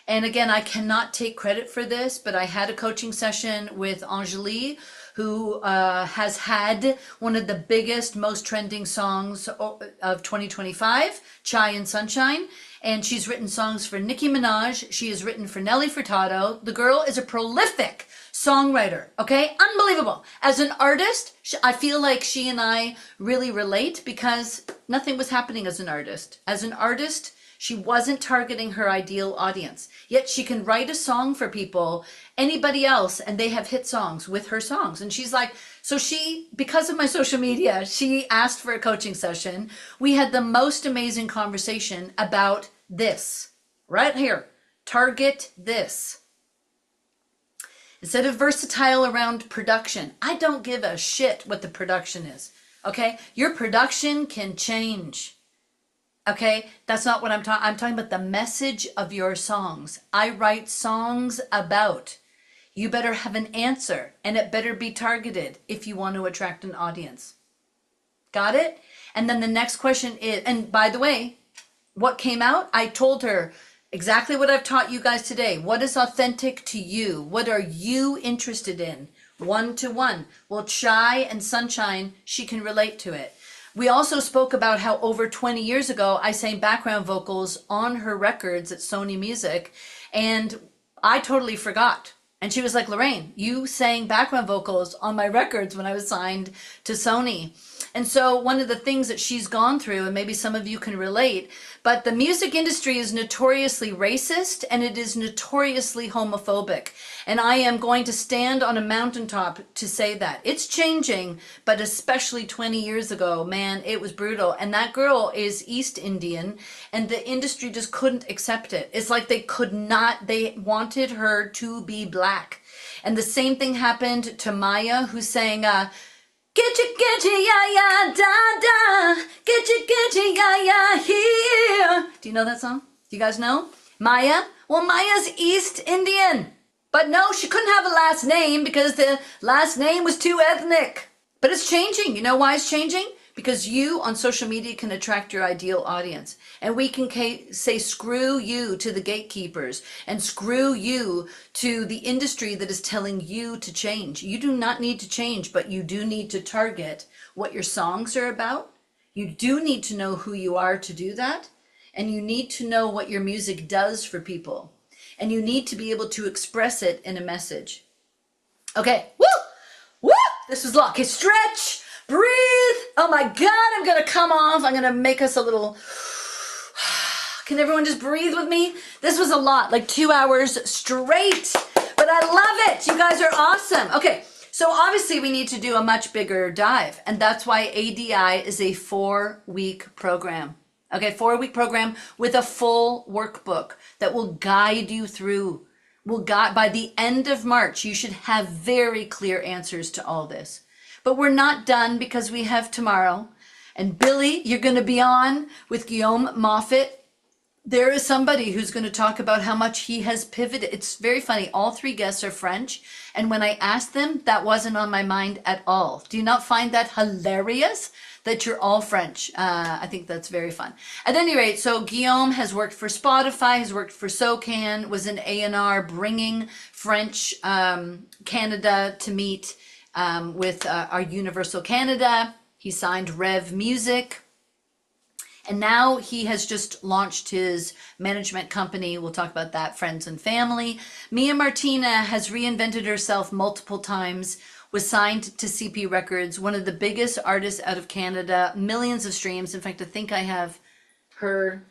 And again, I cannot take credit for this, but I had a coaching session with 𝐿𝐁𝐨𝐫𝐫𝐚𝐢𝐧𝐞'𝐬 has had one of the biggest, most trending songs of 2025, Chai and Sunshine. And she's written songs for Nicki Minaj. She has written for Nelly Furtado. The girl is a prolific songwriter, okay? Unbelievable. As an artist, I feel like she and I really relate because nothing was happening as an artist. As an artist, she wasn't targeting her ideal audience, yet she can write a song for people, anybody else, and they have hit songs with her songs. And she's like, so she, because of my social media, she asked for a coaching session. We had the most amazing conversation about this, right here. Target this. Instead of versatile around production, I don't give a shit what the production is, okay? Your production can change. Okay, that's not what I'm talking. I'm talking about the message of your songs. I write songs about. You better have an answer, and it better be targeted if you want to attract an audience. Got it? And then the next question is, and by the way, what came out? I told her exactly what I've taught you guys today. What is authentic to you? What are you interested in? One-to-one. Well, Chai and Sunshine, she can relate to it. We also spoke about how over 20 years ago, I sang background vocals on her records at Sony Music, and I totally forgot. And she was like, Lorraine, you sang background vocals on my records when I was signed to Sony. And so one of the things that she's gone through, and maybe some of you can relate, but the music industry is notoriously racist and it is notoriously homophobic. And I am going to stand on a mountaintop to say that. It's changing, but especially 20 years ago, man, it was brutal. And that girl is East Indian and the industry just couldn't accept it. It's like they could not, they wanted her to be black. And the same thing happened to Maya, who sang, Get you, ya, ya, da, da. Get you, ya, ya, here. Do you know that song? Do you guys know? Maya? Well, Maya's East Indian. But no, she couldn't have a last name because the last name was too ethnic. But it's changing. You know why it's changing? Because you on social media can attract your ideal audience. And we can say screw you to the gatekeepers and screw you to the industry that is telling you to change. You do not need to change, but you do need to target what your songs are about. You do need to know who you are to do that. And you need to know what your music does for people. And you need to be able to express it in a message. Okay, woo! Woo! This was long. Okay, stretch. Breathe. Oh my God, I'm going to come off. I'm going to make us a little, can everyone just breathe with me? This was a lot, like 2 hours straight, but I love it. You guys are awesome. Okay, so obviously we need to do a much bigger dive, and that's why ADI is a 4-week program. Okay, 4-week program with a full workbook that will guide you through. By the end of March, you should have very clear answers to all this. But we're not done because we have tomorrow. And Billy, you're going to be on with Guillaume Moffat. There is somebody who's going to talk about how much he has pivoted. It's very funny. All 3 guests are French. And when I asked them, that wasn't on my mind at all. Do you not find that hilarious that you're all French? I think that's very fun. At any rate, so Guillaume has worked for Spotify, has worked for SoCan, was in A&R, bringing French Canada to meet with our Universal Canada. He signed Rev Music. And now he has just launched his management company. We'll talk about that, friends and family. Mia Martina has reinvented herself multiple times, was signed to CP Records, one of the biggest artists out of Canada, millions of streams. In fact, I think I have her.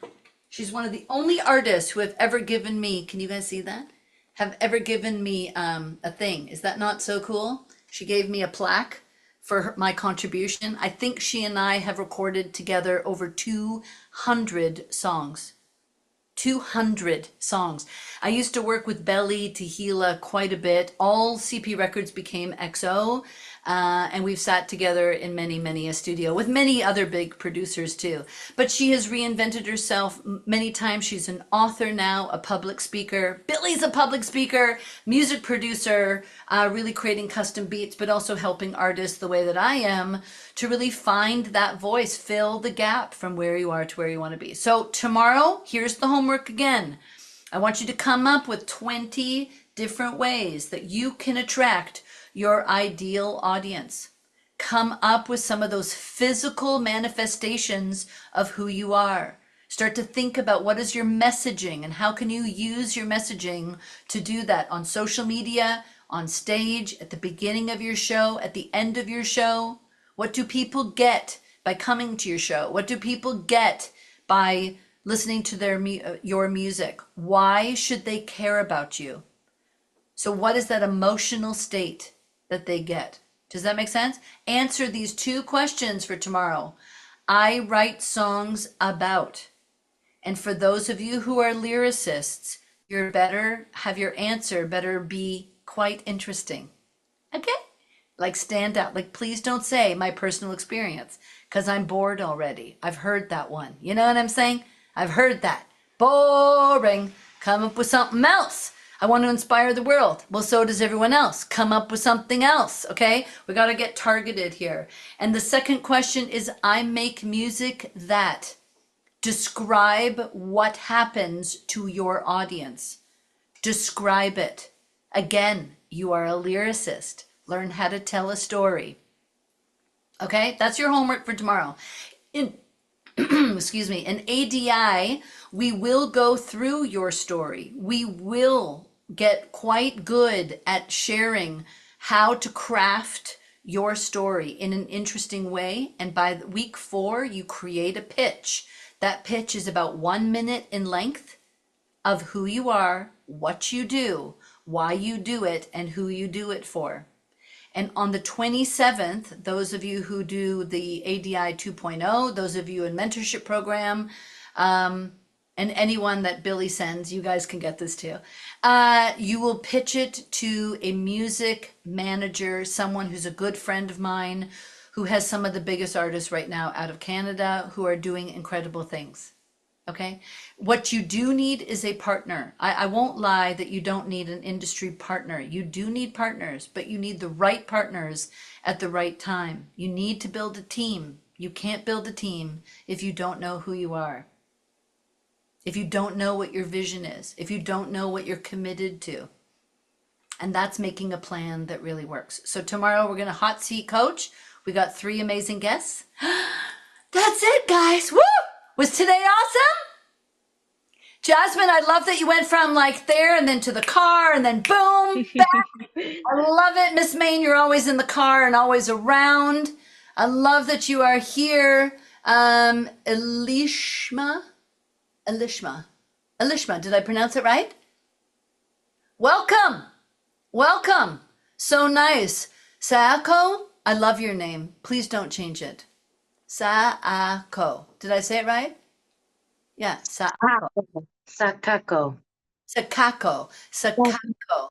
She's one of the only artists who have ever given me, can you guys see that? Have ever given me a thing. Is that not so cool? She gave me a plaque for my contribution. I think she and I have recorded together over 200 songs. 200 songs. I used to work with Belly, Tehila quite a bit. All CP Records became XO, and we've sat together in many a studio with many other big producers too. But she has reinvented herself many times. She's an author now, a public speaker. Billy's a public speaker, music producer, really creating custom beats, but also helping artists the way that I am to really find that voice, fill the gap from where you are to where you want to be. So tomorrow, here's the homework again. I want you to come up with 20 different ways that you can attract your ideal audience. Come up with some of those physical manifestations of who you are. Start to think about what is your messaging and how can you use your messaging to do that on social media, on stage, at the beginning of your show, at the end of your show. What do people get by coming to your show? What do people get by listening to your music? Why should they care about you? So what is that emotional state that they get? Does that make sense? Answer these 2 questions for tomorrow. I write songs about. And for those of you who are lyricists, have your answer better be quite interesting. Okay? Like stand out. Like please don't say my personal experience because I'm bored already. I've heard that one. You know what I'm saying? I've heard that. Boring. Come up with something else. I want to inspire the world. Well, so does everyone else. Come up with something else, okay? We got to get targeted here. And the second question is, I make music that. Describe what happens to your audience. Describe it. Again, you are a lyricist. Learn how to tell a story. Okay, that's your homework for tomorrow. Excuse me, in ADI, we will go through your story. We will get quite good at sharing how to craft your story in an interesting way. And by week 4, you create a pitch. That pitch is about 1 minute in length of who you are, what you do, why you do it, and who you do it for. And on the 27th, those of you who do the ADI 2.0, those of you in mentorship program, and anyone that Billy sends, you guys can get this too. You will pitch it to a music manager, someone who's a good friend of mine, who has some of the biggest artists right now out of Canada who are doing incredible things. Okay. What you do need is a partner. I won't lie that you don't need an industry partner. You do need partners, but you need the right partners at the right time. You need to build a team. You can't build a team if you don't know who you are. If you don't know what your vision is, if you don't know what you're committed to. And that's making a plan that really works. So tomorrow we're going to hot seat coach. We got 3 amazing guests. That's it, guys. Woo! Was today awesome? Jasmine, I love that you went from like there and then to the car and then boom, back. I love it. Miss Main, you're always in the car and always around. I love that you are here. Elishma, did I pronounce it right? Welcome. Welcome. So nice. Saako, I love your name. Please don't change it. Saako. Did I say it right? Yeah, Saako. Sakako. Sakako. Sakako.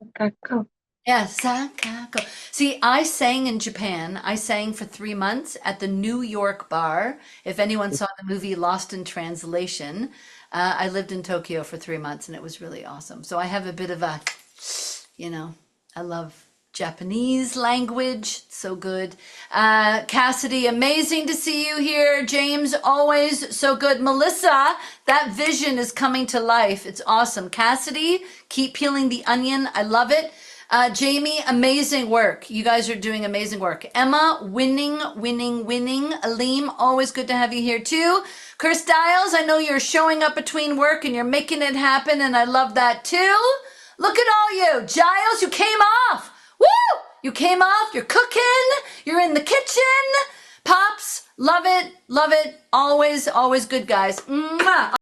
Sakako. Yeah, Sakako. See, I sang in Japan. I sang for 3 months at the New York bar. If anyone saw the movie Lost in Translation, I lived in Tokyo for 3 months and it was really awesome. So I have a bit of a, I love Japanese language. So good. Cassidy, amazing to see you here. James, always so good. Melissa, that vision is coming to life. It's awesome. Cassidy, keep peeling the onion. I love it. Jamie, amazing work. You guys are doing amazing work. Emma, winning. Aleem, always good to have you here too. Chris Stiles, I know you're showing up between work and you're making it happen, and I love that too. Look at all you. Giles, you came off. Woo! You came off. You're cooking. You're in the kitchen. Pops, love it. Always good, guys. Mwah.